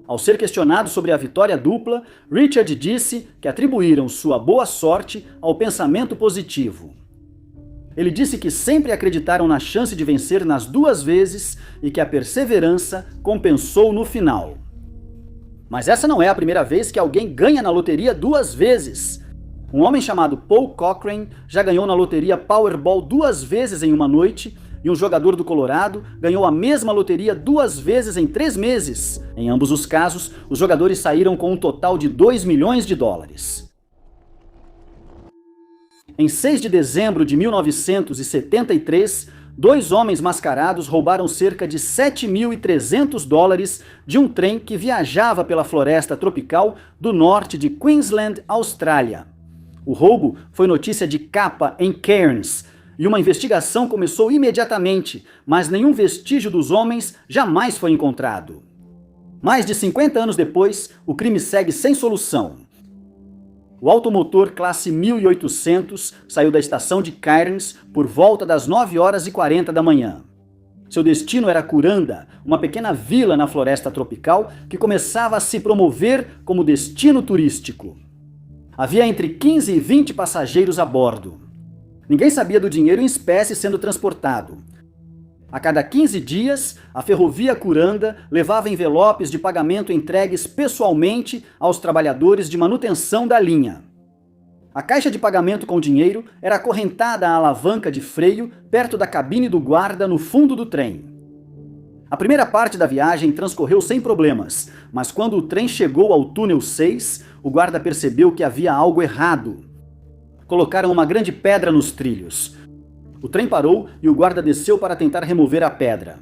Ao ser questionado sobre a vitória dupla, Richard disse que atribuíram sua boa sorte ao pensamento positivo. Ele disse que sempre acreditaram na chance de vencer nas 2 vezes e que a perseverança compensou no final. Mas essa não é a primeira vez que alguém ganha na loteria 2 vezes. Um homem chamado Paul Cochrane já ganhou na loteria Powerball 2 vezes em uma noite, e um jogador do Colorado ganhou a mesma loteria 2 vezes em 3 meses. Em ambos os casos, os jogadores saíram com um total de $2 milhões. Em 6 de dezembro de 1973, 2 homens mascarados roubaram cerca de $7.300 de um trem que viajava pela floresta tropical do norte de Queensland, Austrália. O roubo foi notícia de capa em Cairns, e uma investigação começou imediatamente, mas nenhum vestígio dos homens jamais foi encontrado. Mais de 50 anos depois, o crime segue sem solução. O automotor classe 1800 saiu da estação de Cairns por volta das 9h40 da manhã. Seu destino era Kuranda, uma pequena vila na floresta tropical que começava a se promover como destino turístico. Havia entre 15 e 20 passageiros a bordo. Ninguém sabia do dinheiro em espécie sendo transportado. A cada 15 dias, a ferrovia Kuranda levava envelopes de pagamento entregues pessoalmente aos trabalhadores de manutenção da linha. A caixa de pagamento com dinheiro era acorrentada à alavanca de freio perto da cabine do guarda no fundo do trem. A primeira parte da viagem transcorreu sem problemas, mas quando o trem chegou ao túnel 6, o guarda percebeu que havia algo errado. Colocaram uma grande pedra nos trilhos. O trem parou e o guarda desceu para tentar remover a pedra.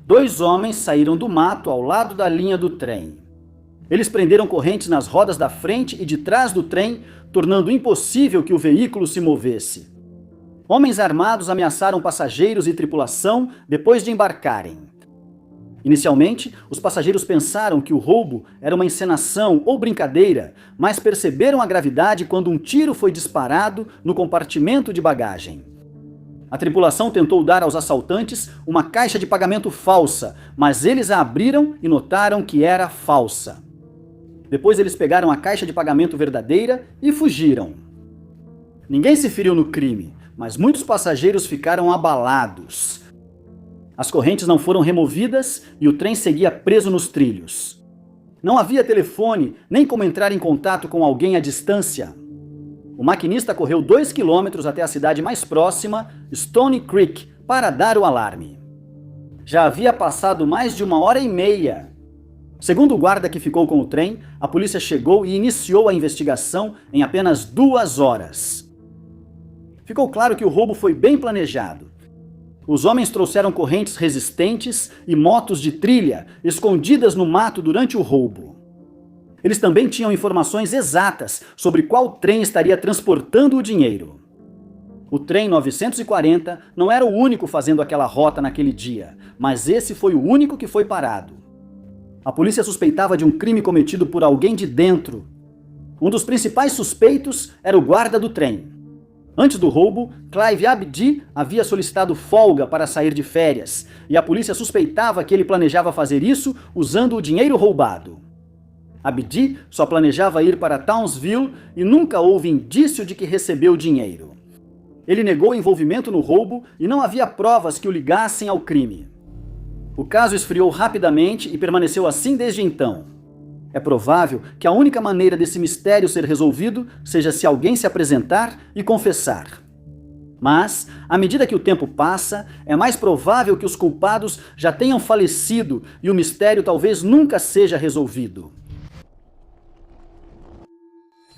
2 homens saíram do mato ao lado da linha do trem. Eles prenderam correntes nas rodas da frente e de trás do trem, tornando impossível que o veículo se movesse. Homens armados ameaçaram passageiros e tripulação depois de embarcarem. Inicialmente, os passageiros pensaram que o roubo era uma encenação ou brincadeira, mas perceberam a gravidade quando um tiro foi disparado no compartimento de bagagem. A tripulação tentou dar aos assaltantes uma caixa de pagamento falsa, mas eles a abriram e notaram que era falsa. Depois eles pegaram a caixa de pagamento verdadeira e fugiram. Ninguém se feriu no crime, mas muitos passageiros ficaram abalados. As correntes não foram removidas e o trem seguia preso nos trilhos. Não havia telefone, nem como entrar em contato com alguém à distância. O maquinista correu 2 quilômetros até a cidade mais próxima, Stony Creek, para dar o alarme. Já havia passado mais de 1h30. Segundo o guarda que ficou com o trem, a polícia chegou e iniciou a investigação em apenas 2 horas. Ficou claro que o roubo foi bem planejado. Os homens trouxeram correntes resistentes e motos de trilha escondidas no mato durante o roubo. Eles também tinham informações exatas sobre qual trem estaria transportando o dinheiro. O trem 940 não era o único fazendo aquela rota naquele dia, mas esse foi o único que foi parado. A polícia suspeitava de um crime cometido por alguém de dentro. Um dos principais suspeitos era o guarda do trem. Antes do roubo, Clive Abdi havia solicitado folga para sair de férias, e a polícia suspeitava que ele planejava fazer isso usando o dinheiro roubado. Abdi só planejava ir para Townsville e nunca houve indício de que recebeu dinheiro. Ele negou envolvimento no roubo e não havia provas que o ligassem ao crime. O caso esfriou rapidamente e permaneceu assim desde então. É provável que a única maneira desse mistério ser resolvido seja se alguém se apresentar e confessar. Mas, à medida que o tempo passa, é mais provável que os culpados já tenham falecido e o mistério talvez nunca seja resolvido.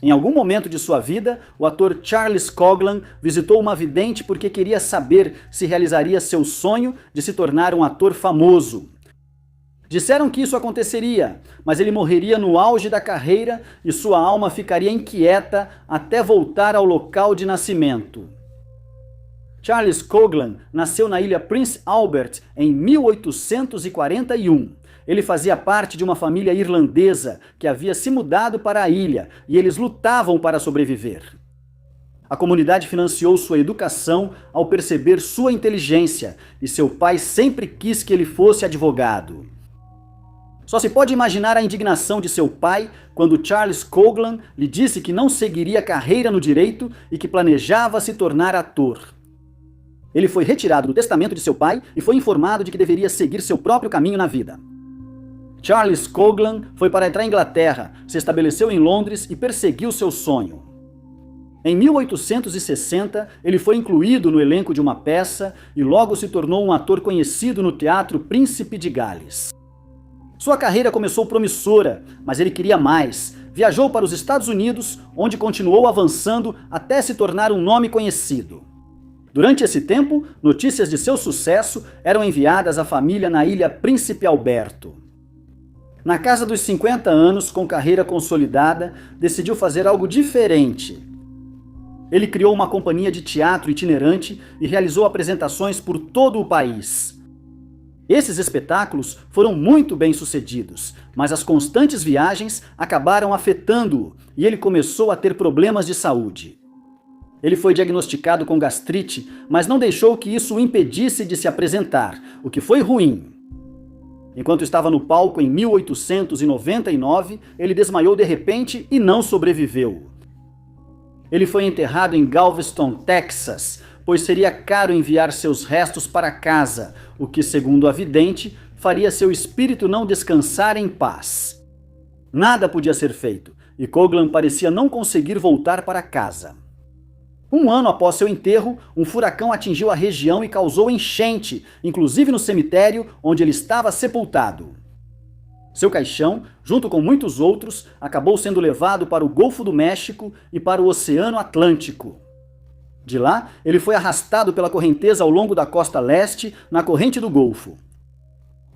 Em algum momento de sua vida, o ator Charles Coughlin visitou uma vidente porque queria saber se realizaria seu sonho de se tornar um ator famoso. Disseram que isso aconteceria, mas ele morreria no auge da carreira e sua alma ficaria inquieta até voltar ao local de nascimento. Charles Coughlin nasceu na ilha Prince Albert em 1841. Ele fazia parte de uma família irlandesa que havia se mudado para a ilha e eles lutavam para sobreviver. A comunidade financiou sua educação ao perceber sua inteligência e seu pai sempre quis que ele fosse advogado. Só se pode imaginar a indignação de seu pai quando Charles Coughlin lhe disse que não seguiria carreira no direito e que planejava se tornar ator. Ele foi retirado do testamento de seu pai e foi informado de que deveria seguir seu próprio caminho na vida. Charles Coughlin foi para a Inglaterra, se estabeleceu em Londres e perseguiu seu sonho. Em 1860, ele foi incluído no elenco de uma peça e logo se tornou um ator conhecido no Teatro Príncipe de Gales. Sua carreira começou promissora, mas ele queria mais. Viajou para os Estados Unidos, onde continuou avançando até se tornar um nome conhecido. Durante esse tempo, notícias de seu sucesso eram enviadas à família na ilha Príncipe Alberto. Na casa dos 50 anos, com carreira consolidada, decidiu fazer algo diferente. Ele criou uma companhia de teatro itinerante e realizou apresentações por todo o país. Esses espetáculos foram muito bem sucedidos, mas as constantes viagens acabaram afetando-o e ele começou a ter problemas de saúde. Ele foi diagnosticado com gastrite, mas não deixou que isso o impedisse de se apresentar, o que foi ruim. Enquanto estava no palco em 1899, ele desmaiou de repente e não sobreviveu. Ele foi enterrado em Galveston, Texas, pois seria caro enviar seus restos para casa, o que, segundo a vidente, faria seu espírito não descansar em paz. Nada podia ser feito, e Coughlin parecia não conseguir voltar para casa. Um ano após seu enterro, um furacão atingiu a região e causou enchente, inclusive no cemitério onde ele estava sepultado. Seu caixão, junto com muitos outros, acabou sendo levado para o Golfo do México e para o Oceano Atlântico. De lá, ele foi arrastado pela correnteza ao longo da costa leste, na corrente do Golfo.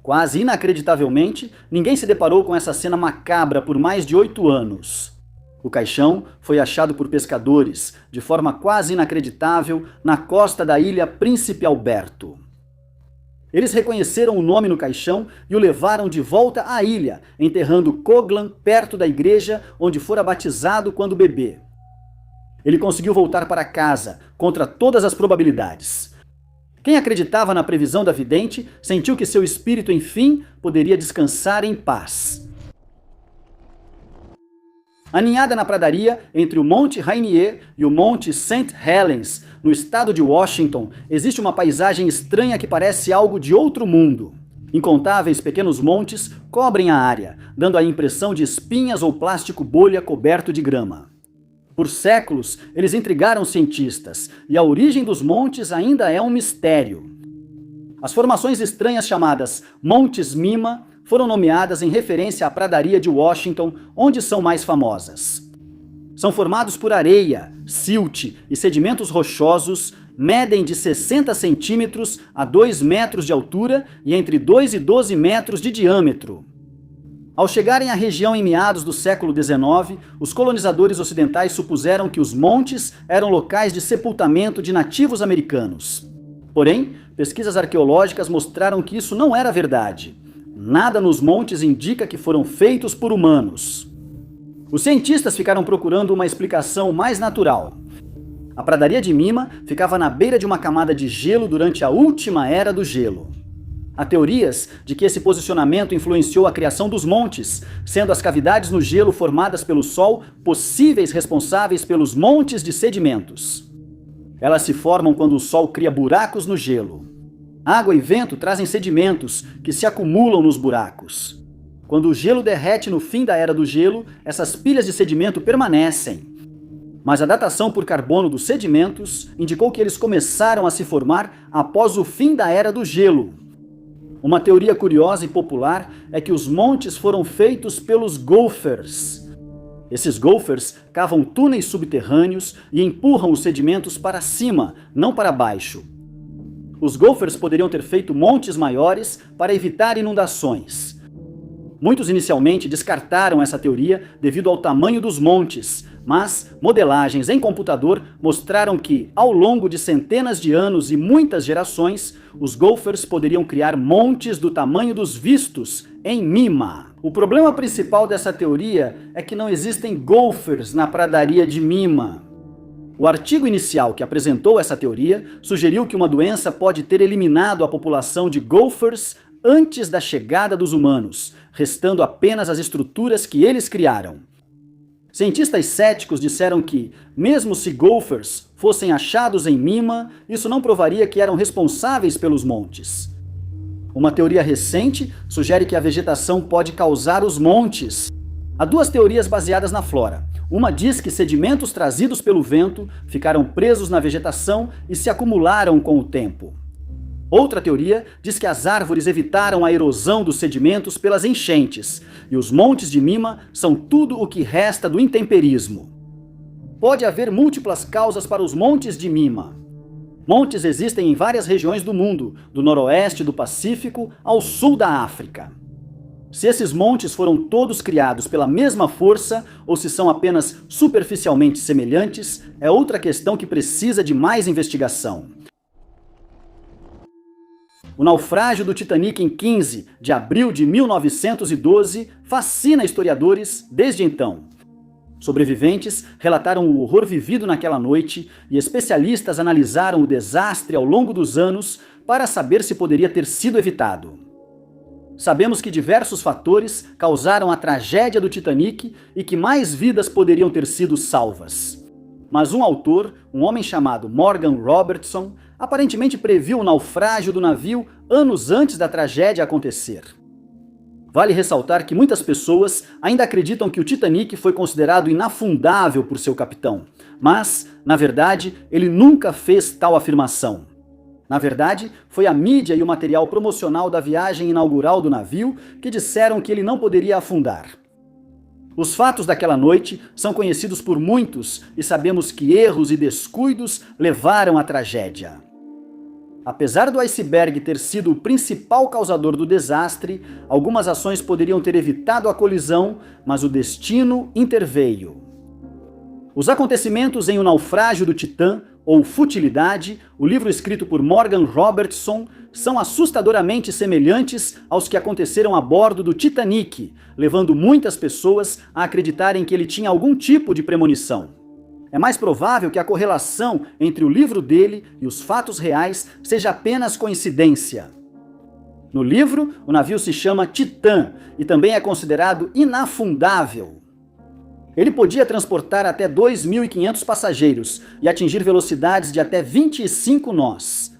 Quase inacreditavelmente, ninguém se deparou com essa cena macabra por mais de 8 anos. O caixão foi achado por pescadores, de forma quase inacreditável, na costa da ilha Príncipe Alberto. Eles reconheceram o nome no caixão e o levaram de volta à ilha, enterrando Coughlin perto da igreja onde fora batizado quando bebê. Ele conseguiu voltar para casa, contra todas as probabilidades. Quem acreditava na previsão da vidente sentiu que seu espírito, enfim, poderia descansar em paz. Aninhada na pradaria entre o Monte Rainier e o Monte St. Helens, no estado de Washington, existe uma paisagem estranha que parece algo de outro mundo. Incontáveis pequenos montes cobrem a área, dando a impressão de espinhas ou plástico bolha coberto de grama. Por séculos, eles intrigaram cientistas, e a origem dos montes ainda é um mistério. As formações estranhas chamadas Montes Mima foram nomeadas em referência à pradaria de Washington, onde são mais famosas. São formados por areia, silt e sedimentos rochosos, medem de 60 centímetros a 2 metros de altura e entre 2 e 12 metros de diâmetro. Ao chegarem à região em meados do século XIX, os colonizadores ocidentais supuseram que os montes eram locais de sepultamento de nativos americanos. Porém, pesquisas arqueológicas mostraram que isso não era verdade. Nada nos montes indica que foram feitos por humanos. Os cientistas ficaram procurando uma explicação mais natural. A pradaria de Mima ficava na beira de uma camada de gelo durante a última era do gelo. Há teorias de que esse posicionamento influenciou a criação dos montes, sendo as cavidades no gelo formadas pelo Sol possíveis responsáveis pelos montes de sedimentos. Elas se formam quando o Sol cria buracos no gelo. Água e vento trazem sedimentos que se acumulam nos buracos. Quando o gelo derrete no fim da era do gelo, essas pilhas de sedimento permanecem. Mas a datação por carbono dos sedimentos indicou que eles começaram a se formar após o fim da Era do Gelo. Uma teoria curiosa e popular é que os montes foram feitos pelos Gophers. Esses Gophers cavam túneis subterrâneos e empurram os sedimentos para cima, não para baixo. Os Gophers poderiam ter feito montes maiores para evitar inundações. Muitos inicialmente descartaram essa teoria devido ao tamanho dos montes, mas modelagens em computador mostraram que, ao longo de centenas de anos e muitas gerações, os Gophers poderiam criar montes do tamanho dos vistos em Mima. O problema principal dessa teoria é que não existem Gophers na pradaria de Mima. O artigo inicial que apresentou essa teoria sugeriu que uma doença pode ter eliminado a população de Gophers antes da chegada dos humanos, restando apenas as estruturas que eles criaram. Cientistas céticos disseram que, mesmo se Gophers fossem achados em Mima, isso não provaria que eram responsáveis pelos montes. Uma teoria recente sugere que a vegetação pode causar os montes. Há duas teorias baseadas na flora. Uma diz que sedimentos trazidos pelo vento ficaram presos na vegetação e se acumularam com o tempo. Outra teoria diz que as árvores evitaram a erosão dos sedimentos pelas enchentes, e os montes de Mima são tudo o que resta do intemperismo. Pode haver múltiplas causas para os montes de Mima. Montes existem em várias regiões do mundo, do noroeste do Pacífico ao sul da África. Se esses montes foram todos criados pela mesma força ou se são apenas superficialmente semelhantes, é outra questão que precisa de mais investigação. O naufrágio do Titanic em 15 de abril de 1912 fascina historiadores desde então. Sobreviventes relataram o horror vivido naquela noite e especialistas analisaram o desastre ao longo dos anos para saber se poderia ter sido evitado. Sabemos que diversos fatores causaram a tragédia do Titanic e que mais vidas poderiam ter sido salvas. Mas um autor, um homem chamado Morgan Robertson, aparentemente previu o naufrágio do navio anos antes da tragédia acontecer. Vale ressaltar que muitas pessoas ainda acreditam que o Titanic foi considerado inafundável por seu capitão, mas, na verdade, ele nunca fez tal afirmação. Na verdade, foi a mídia e o material promocional da viagem inaugural do navio que disseram que ele não poderia afundar. Os fatos daquela noite são conhecidos por muitos e sabemos que erros e descuidos levaram à tragédia. Apesar do iceberg ter sido o principal causador do desastre, algumas ações poderiam ter evitado a colisão, mas o destino interveio. Os acontecimentos em O Naufrágio do Titã, ou Futilidade, o livro escrito por Morgan Robertson, são assustadoramente semelhantes aos que aconteceram a bordo do Titanic, levando muitas pessoas a acreditarem que ele tinha algum tipo de premonição. É mais provável que a correlação entre o livro dele e os fatos reais seja apenas coincidência. No livro, o navio se chama Titã e também é considerado inafundável. Ele podia transportar até 2.500 passageiros e atingir velocidades de até 25 nós.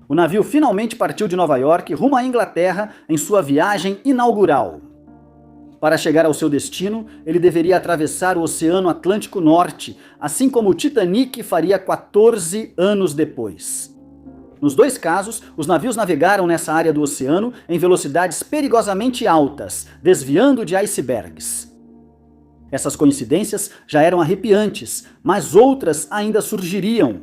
O navio finalmente partiu de Nova York rumo à Inglaterra em sua viagem inaugural. Para chegar ao seu destino, ele deveria atravessar o Oceano Atlântico Norte, assim como o Titanic faria 14 anos depois. Nos dois casos, os navios navegaram nessa área do oceano em velocidades perigosamente altas, desviando de icebergs. Essas coincidências já eram arrepiantes, mas outras ainda surgiriam.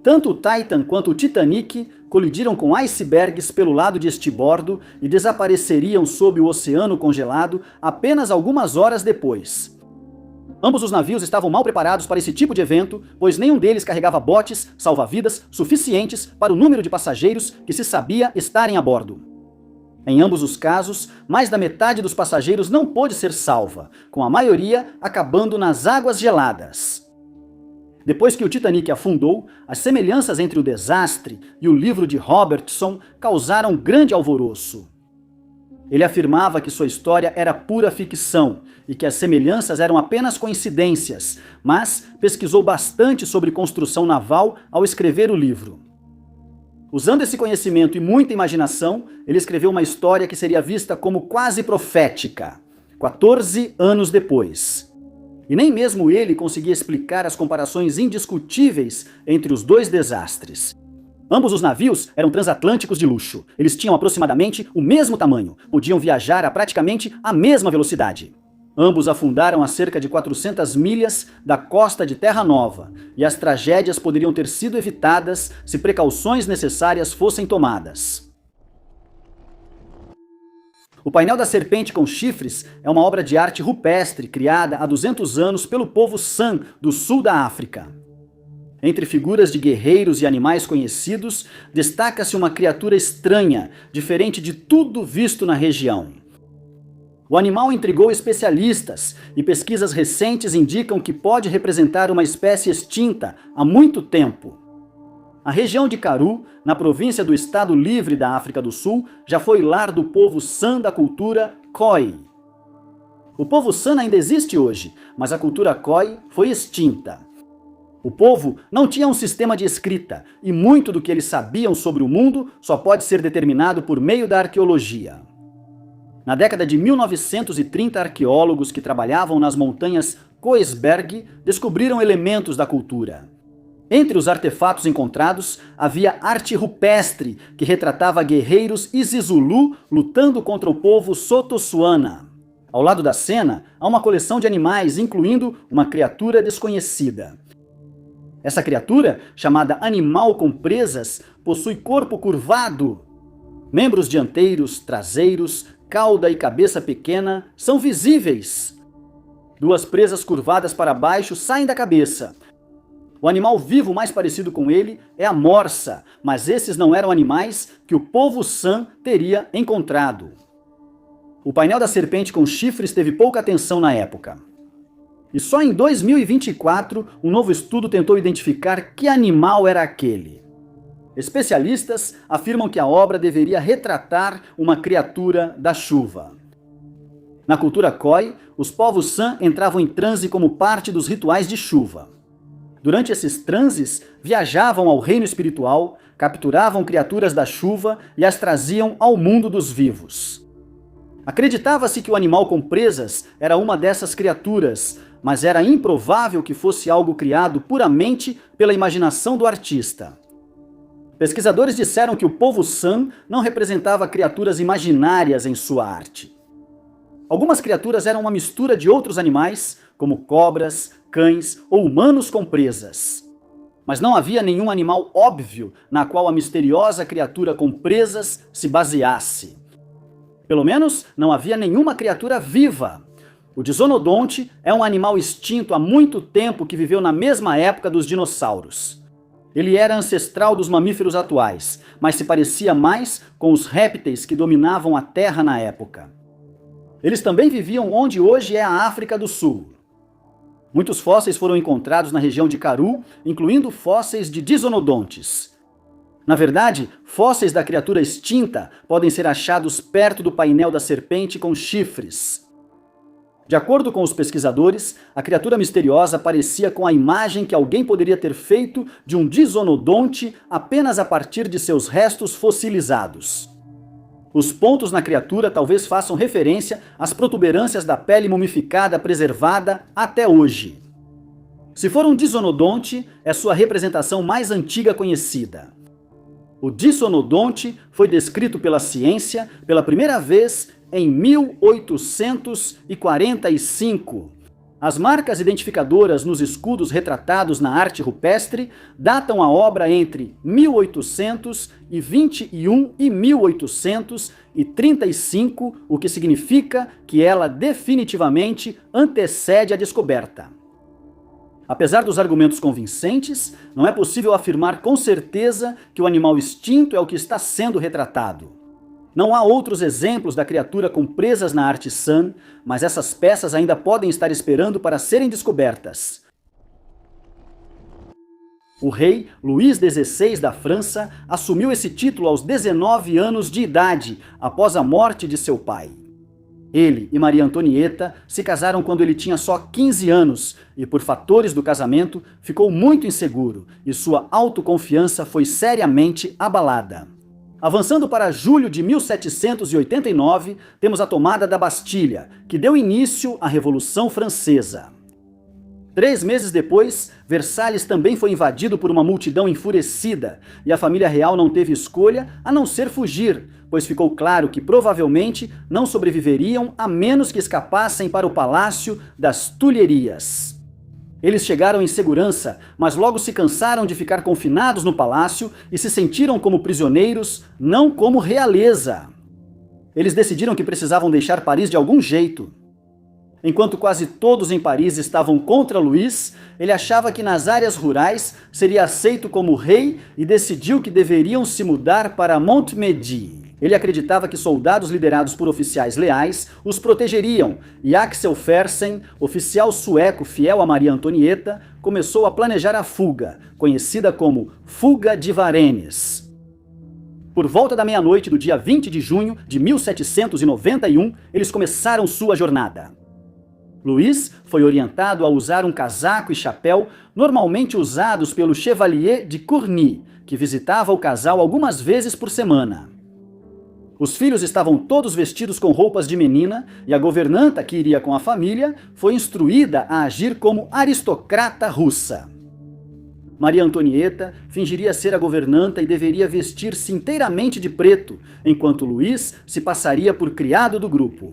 Tanto o Titan quanto o Titanic colidiram com icebergs pelo lado de estibordo e desapareceriam sob o oceano congelado apenas algumas horas depois. Ambos os navios estavam mal preparados para esse tipo de evento, pois nenhum deles carregava botes salva-vidas suficientes para o número de passageiros que se sabia estarem a bordo. Em ambos os casos, mais da metade dos passageiros não pôde ser salva, com a maioria acabando nas águas geladas. Depois que o Titanic afundou, as semelhanças entre o desastre e o livro de Robertson causaram grande alvoroço. Ele afirmava que sua história era pura ficção e que as semelhanças eram apenas coincidências, mas pesquisou bastante sobre construção naval ao escrever o livro. Usando esse conhecimento e muita imaginação, ele escreveu uma história que seria vista como quase profética, 14 anos depois. e nem mesmo ele conseguia explicar as comparações indiscutíveis entre os dois desastres. Ambos os navios eram transatlânticos de luxo. Eles tinham aproximadamente o mesmo tamanho, podiam viajar a praticamente a mesma velocidade. Ambos afundaram a cerca de 400 milhas da costa de Terra Nova, e as tragédias poderiam ter sido evitadas se precauções necessárias fossem tomadas. O painel da serpente com chifres é uma obra de arte rupestre criada há 200 anos pelo povo San do sul da África. Entre figuras de guerreiros e animais conhecidos, destaca-se uma criatura estranha, diferente de tudo visto na região. O animal intrigou especialistas, e pesquisas recentes indicam que pode representar uma espécie extinta há muito tempo. A região de Karoo, na província do Estado Livre da África do Sul, já foi lar do povo San da cultura Khoi. O povo San ainda existe hoje, mas a cultura Khoi foi extinta. O povo não tinha um sistema de escrita, e muito do que eles sabiam sobre o mundo só pode ser determinado por meio da arqueologia. Na década de 1930, arqueólogos que trabalhavam nas montanhas Koesberg descobriram elementos da cultura. Entre os artefatos encontrados, havia arte rupestre que retratava guerreiros Isizulu lutando contra o povo Sothosuana. Ao lado da cena, há uma coleção de animais, incluindo uma criatura desconhecida. Essa criatura, chamada animal com presas, possui corpo curvado. Membros dianteiros, traseiros, cauda e cabeça pequena são visíveis. Duas presas curvadas para baixo saem da cabeça. O animal vivo mais parecido com ele é a morsa, mas esses não eram animais que o povo San teria encontrado. O painel da serpente com chifres teve pouca atenção na época. E só em 2024, um novo estudo tentou identificar que animal era aquele. Especialistas afirmam que a obra deveria retratar uma criatura da chuva. Na cultura Khoi, os povos San entravam em transe como parte dos rituais de chuva. Durante esses transes, viajavam ao reino espiritual, capturavam criaturas da chuva e as traziam ao mundo dos vivos. Acreditava-se que o animal com presas era uma dessas criaturas, mas era improvável que fosse algo criado puramente pela imaginação do artista. Pesquisadores disseram que o povo San não representava criaturas imaginárias em sua arte. Algumas criaturas eram uma mistura de outros animais, como cobras, cães ou humanos com presas. Mas não havia nenhum animal óbvio na qual a misteriosa criatura com presas se baseasse. Pelo menos, não havia nenhuma criatura viva. O Disonodonte é um animal extinto há muito tempo que viveu na mesma época dos dinossauros. Ele era ancestral dos mamíferos atuais, mas se parecia mais com os répteis que dominavam a Terra na época. Eles também viviam onde hoje é a África do Sul. Muitos fósseis foram encontrados na região de Karoo, incluindo fósseis de Disonodontes. Na verdade, fósseis da criatura extinta podem ser achados perto do painel da serpente com chifres. De acordo com os pesquisadores, a criatura misteriosa parecia com a imagem que alguém poderia ter feito de um Disonodonte apenas a partir de seus restos fossilizados. Os pontos na criatura talvez façam referência às protuberâncias da pele mumificada preservada até hoje. Se for um Disonodonte, é sua representação mais antiga conhecida. O Disonodonte foi descrito pela ciência pela primeira vez em 1845. As marcas identificadoras nos escudos retratados na arte rupestre datam a obra entre 1821 e 1835, o que significa que ela definitivamente antecede a descoberta. Apesar dos argumentos convincentes, não é possível afirmar com certeza que o animal extinto é o que está sendo retratado. Não há outros exemplos da criatura com presas na arte San, mas essas peças ainda podem estar esperando para serem descobertas. O rei Luís XVI da França assumiu esse título aos 19 anos de idade, após a morte de seu pai. Ele e Maria Antonieta se casaram quando ele tinha só 15 anos e, por fatores do casamento, ficou muito inseguro e sua autoconfiança foi seriamente abalada. Avançando para julho de 1789, temos a tomada da Bastilha, que deu início à Revolução Francesa. 3 meses depois, Versalhes também foi invadido por uma multidão enfurecida, e a família real não teve escolha a não ser fugir, pois ficou claro que provavelmente não sobreviveriam a menos que escapassem para o Palácio das Tulherias. Eles chegaram em segurança, mas logo se cansaram de ficar confinados no palácio e se sentiram como prisioneiros, não como realeza. Eles decidiram que precisavam deixar Paris de algum jeito. Enquanto quase todos em Paris estavam contra Luís, ele achava que nas áreas rurais seria aceito como rei e decidiu que deveriam se mudar para Montmédy. Ele acreditava que soldados liderados por oficiais leais os protegeriam, e Axel Fersen, oficial sueco fiel a Maria Antonieta, começou a planejar a fuga, conhecida como Fuga de Varennes. Por volta da meia-noite do dia 20 de junho de 1791, eles começaram sua jornada. Luís foi orientado a usar um casaco e chapéu normalmente usados pelo Chevalier de Courny, que visitava o casal algumas vezes por semana. Os filhos estavam todos vestidos com roupas de menina e a governanta, que iria com a família, foi instruída a agir como aristocrata russa. Maria Antonieta fingiria ser a governanta e deveria vestir-se inteiramente de preto, enquanto Luís se passaria por criado do grupo.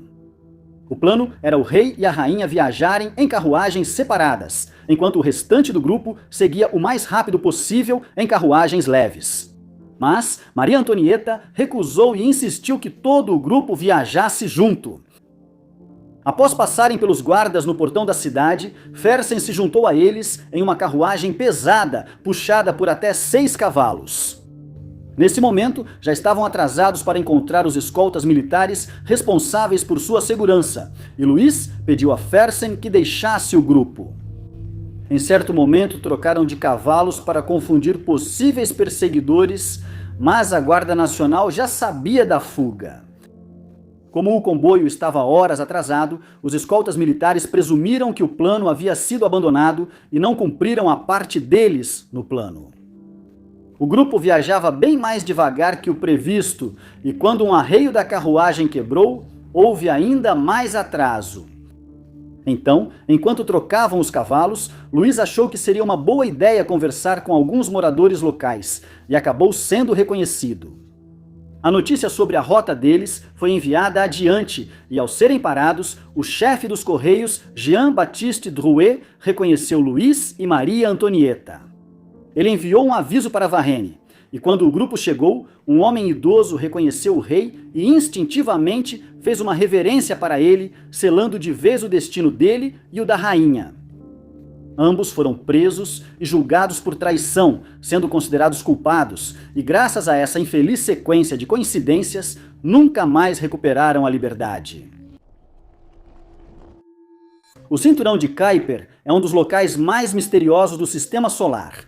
O plano era o rei e a rainha viajarem em carruagens separadas, enquanto o restante do grupo seguia o mais rápido possível em carruagens leves. Mas Maria Antonieta recusou e insistiu que todo o grupo viajasse junto. Após passarem pelos guardas no portão da cidade, Fersen se juntou a eles em uma carruagem pesada, puxada por até 6 cavalos. Nesse momento, já estavam atrasados para encontrar os escoltas militares responsáveis por sua segurança, e Luís pediu a Fersen que deixasse o grupo. Em certo momento, trocaram de cavalos para confundir possíveis perseguidores, mas a Guarda Nacional já sabia da fuga. Como o comboio estava horas atrasado, os escoltas militares presumiram que o plano havia sido abandonado e não cumpriram a parte deles no plano. O grupo viajava bem mais devagar que o previsto, e quando um arreio da carruagem quebrou, houve ainda mais atraso. Então, enquanto trocavam os cavalos, Luís achou que seria uma boa ideia conversar com alguns moradores locais, e acabou sendo reconhecido. A notícia sobre a rota deles foi enviada adiante, e ao serem parados, o chefe dos Correios, Jean-Baptiste Drouet, reconheceu Luís e Maria Antonieta. Ele enviou um aviso para Varennes, e quando o grupo chegou, um homem idoso reconheceu o rei e instintivamente fez uma reverência para ele, selando de vez o destino dele e o da rainha. Ambos foram presos e julgados por traição, sendo considerados culpados, e graças a essa infeliz sequência de coincidências, nunca mais recuperaram a liberdade. O cinturão de Kuiper é um dos locais mais misteriosos do Sistema Solar.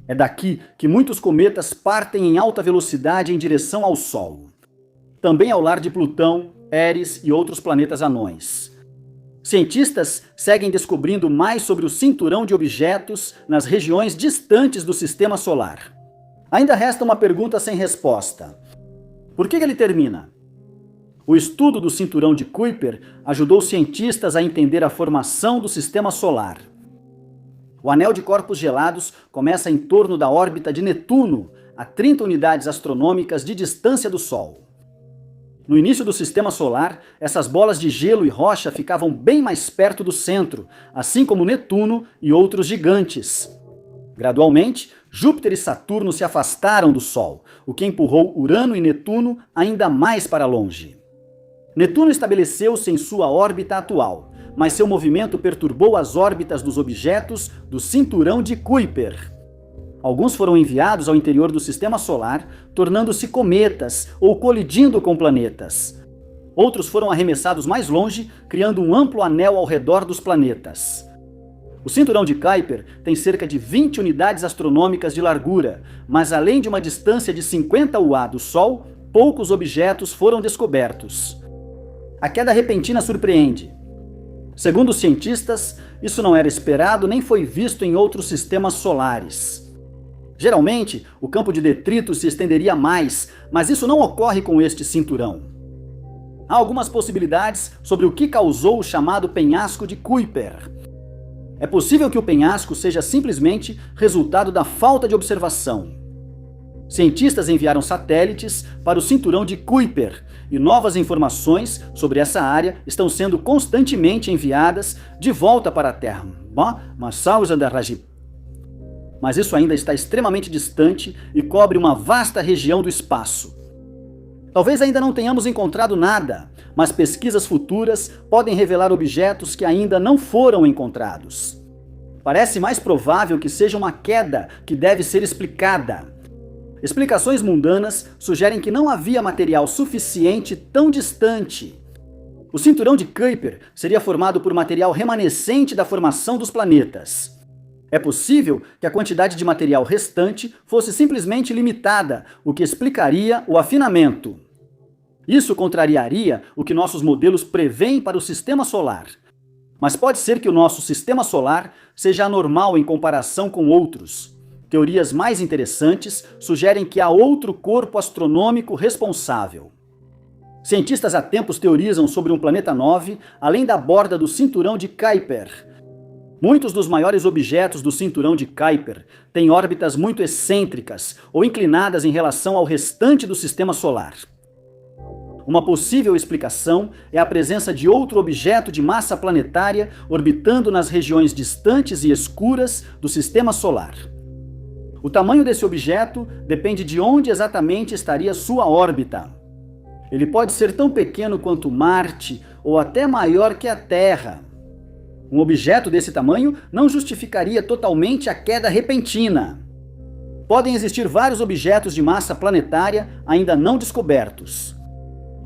É daqui que muitos cometas partem em alta velocidade em direção ao Sol. Também é o lar de Plutão, Eris e outros planetas anões. Cientistas seguem descobrindo mais sobre o cinturão de objetos nas regiões distantes do Sistema Solar. Ainda resta uma pergunta sem resposta. Por que ele termina? O estudo do cinturão de Kuiper ajudou cientistas a entender a formação do Sistema Solar. O anel de corpos gelados começa em torno da órbita de Netuno, a 30 unidades astronômicas de distância do Sol. No início do Sistema Solar, essas bolas de gelo e rocha ficavam bem mais perto do centro, assim como Netuno e outros gigantes. Gradualmente, Júpiter e Saturno se afastaram do Sol, o que empurrou Urano e Netuno ainda mais para longe. Netuno estabeleceu-se em sua órbita atual, mas seu movimento perturbou as órbitas dos objetos do cinturão de Kuiper. Alguns foram enviados ao interior do Sistema Solar, tornando-se cometas ou colidindo com planetas. Outros foram arremessados mais longe, criando um amplo anel ao redor dos planetas. O cinturão de Kuiper tem cerca de 20 unidades astronômicas de largura, mas além de uma distância de 50 UA do Sol, poucos objetos foram descobertos. A queda repentina surpreende. Segundo os cientistas, isso não era esperado nem foi visto em outros sistemas solares. Geralmente, o campo de detritos se estenderia mais, mas isso não ocorre com este cinturão. Há algumas possibilidades sobre o que causou o chamado penhasco de Kuiper. É possível que o penhasco seja simplesmente resultado da falta de observação. Cientistas enviaram satélites para o cinturão de Kuiper e novas informações sobre essa área estão sendo constantemente enviadas de volta para a Terra. Mas isso ainda está extremamente distante e cobre uma vasta região do espaço. Talvez ainda não tenhamos encontrado nada, mas pesquisas futuras podem revelar objetos que ainda não foram encontrados. Parece mais provável que seja uma queda que deve ser explicada. Explicações mundanas sugerem que não havia material suficiente tão distante. O cinturão de Kuiper seria formado por material remanescente da formação dos planetas. É possível que a quantidade de material restante fosse simplesmente limitada, o que explicaria o afinamento. Isso contrariaria o que nossos modelos prevêem para o Sistema Solar. Mas pode ser que o nosso Sistema Solar seja anormal em comparação com outros. Teorias mais interessantes sugerem que há outro corpo astronômico responsável. Cientistas há tempos teorizam sobre um planeta 9, além da borda do cinturão de Kuiper. Muitos dos maiores objetos do cinturão de Kuiper têm órbitas muito excêntricas ou inclinadas em relação ao restante do Sistema Solar. Uma possível explicação é a presença de outro objeto de massa planetária orbitando nas regiões distantes e escuras do Sistema Solar. O tamanho desse objeto depende de onde exatamente estaria sua órbita. Ele pode ser tão pequeno quanto Marte ou até maior que a Terra. Um objeto desse tamanho não justificaria totalmente a queda repentina. Podem existir vários objetos de massa planetária ainda não descobertos.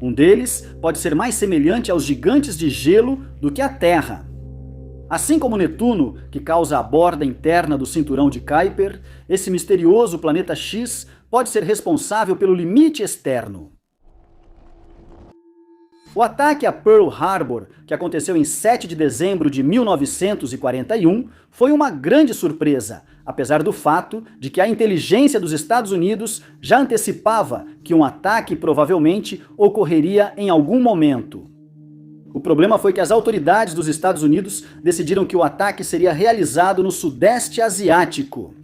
Um deles pode ser mais semelhante aos gigantes de gelo do que a Terra. Assim como Netuno, que causa a borda interna do cinturão de Kuiper, esse misterioso planeta X pode ser responsável pelo limite externo. O ataque a Pearl Harbor, que aconteceu em 7 de dezembro de 1941, foi uma grande surpresa, apesar do fato de que a inteligência dos Estados Unidos já antecipava que um ataque provavelmente ocorreria em algum momento. O problema foi que as autoridades dos Estados Unidos decidiram que o ataque seria realizado no Sudeste Asiático.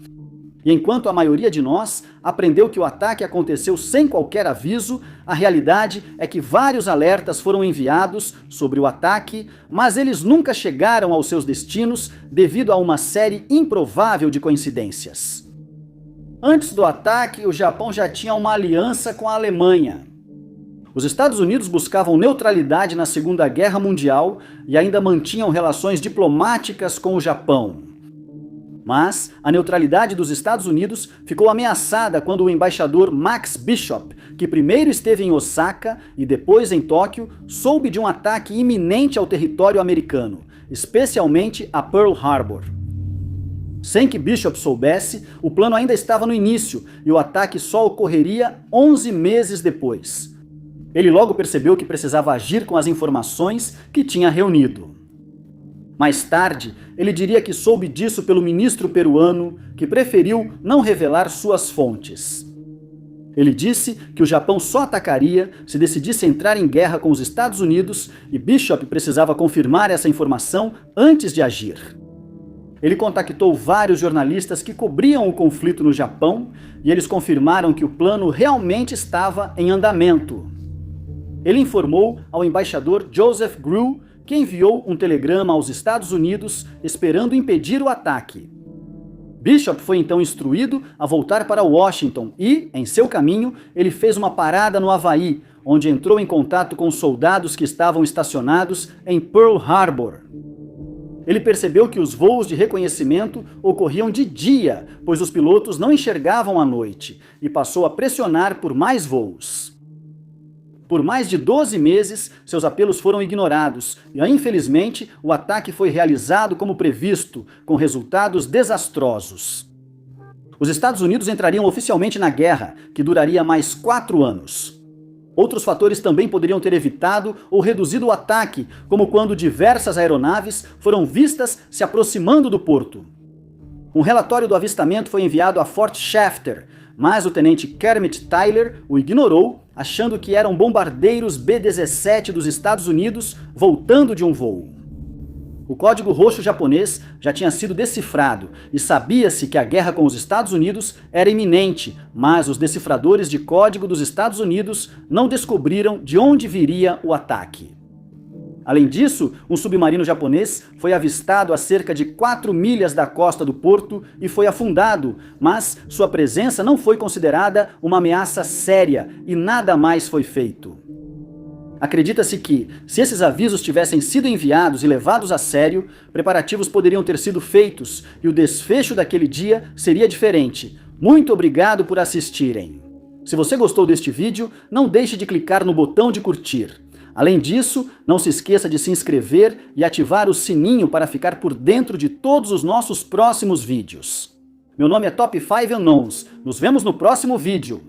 E enquanto a maioria de nós aprendeu que o ataque aconteceu sem qualquer aviso, a realidade é que vários alertas foram enviados sobre o ataque, mas eles nunca chegaram aos seus destinos devido a uma série improvável de coincidências. Antes do ataque, o Japão já tinha uma aliança com a Alemanha. Os Estados Unidos buscavam neutralidade na Segunda Guerra Mundial e ainda mantinham relações diplomáticas com o Japão. Mas a neutralidade dos Estados Unidos ficou ameaçada quando o embaixador Max Bishop, que primeiro esteve em Osaka e depois em Tóquio, soube de um ataque iminente ao território americano, especialmente a Pearl Harbor. Sem que Bishop soubesse, o plano ainda estava no início e o ataque só ocorreria 11 meses depois. Ele logo percebeu que precisava agir com as informações que tinha reunido. Mais tarde, ele diria que soube disso pelo ministro peruano, que preferiu não revelar suas fontes. Ele disse que o Japão só atacaria se decidisse entrar em guerra com os Estados Unidos e Bishop precisava confirmar essa informação antes de agir. Ele contactou vários jornalistas que cobriam o conflito no Japão e eles confirmaram que o plano realmente estava em andamento. Ele informou ao embaixador Joseph Grew, que enviou um telegrama aos Estados Unidos esperando impedir o ataque. Bishop foi então instruído a voltar para Washington e, em seu caminho, ele fez uma parada no Havaí, onde entrou em contato com soldados que estavam estacionados em Pearl Harbor. Ele percebeu que os voos de reconhecimento ocorriam de dia, pois os pilotos não enxergavam à noite, e passou a pressionar por mais voos. Por mais de 12 meses, seus apelos foram ignorados e, infelizmente, o ataque foi realizado como previsto, com resultados desastrosos. Os Estados Unidos entrariam oficialmente na guerra, que duraria mais 4 anos. Outros fatores também poderiam ter evitado ou reduzido o ataque, como quando diversas aeronaves foram vistas se aproximando do porto. Um relatório do avistamento foi enviado a Fort Shafter, mas o tenente Kermit Tyler o ignorou, achando que eram bombardeiros B-17 dos Estados Unidos voltando de um voo. O código roxo japonês já tinha sido decifrado e sabia-se que a guerra com os Estados Unidos era iminente, mas os decifradores de código dos Estados Unidos não descobriram de onde viria o ataque. Além disso, um submarino japonês foi avistado a cerca de 4 milhas da costa do porto e foi afundado, mas sua presença não foi considerada uma ameaça séria e nada mais foi feito. Acredita-se que, se esses avisos tivessem sido enviados e levados a sério, preparativos poderiam ter sido feitos e o desfecho daquele dia seria diferente. Muito obrigado por assistirem. Se você gostou deste vídeo, não deixe de clicar no botão de curtir. Além disso, não se esqueça de se inscrever e ativar o sininho para ficar por dentro de todos os nossos próximos vídeos. Meu nome é Top 5 Unknowns. Nos vemos no próximo vídeo.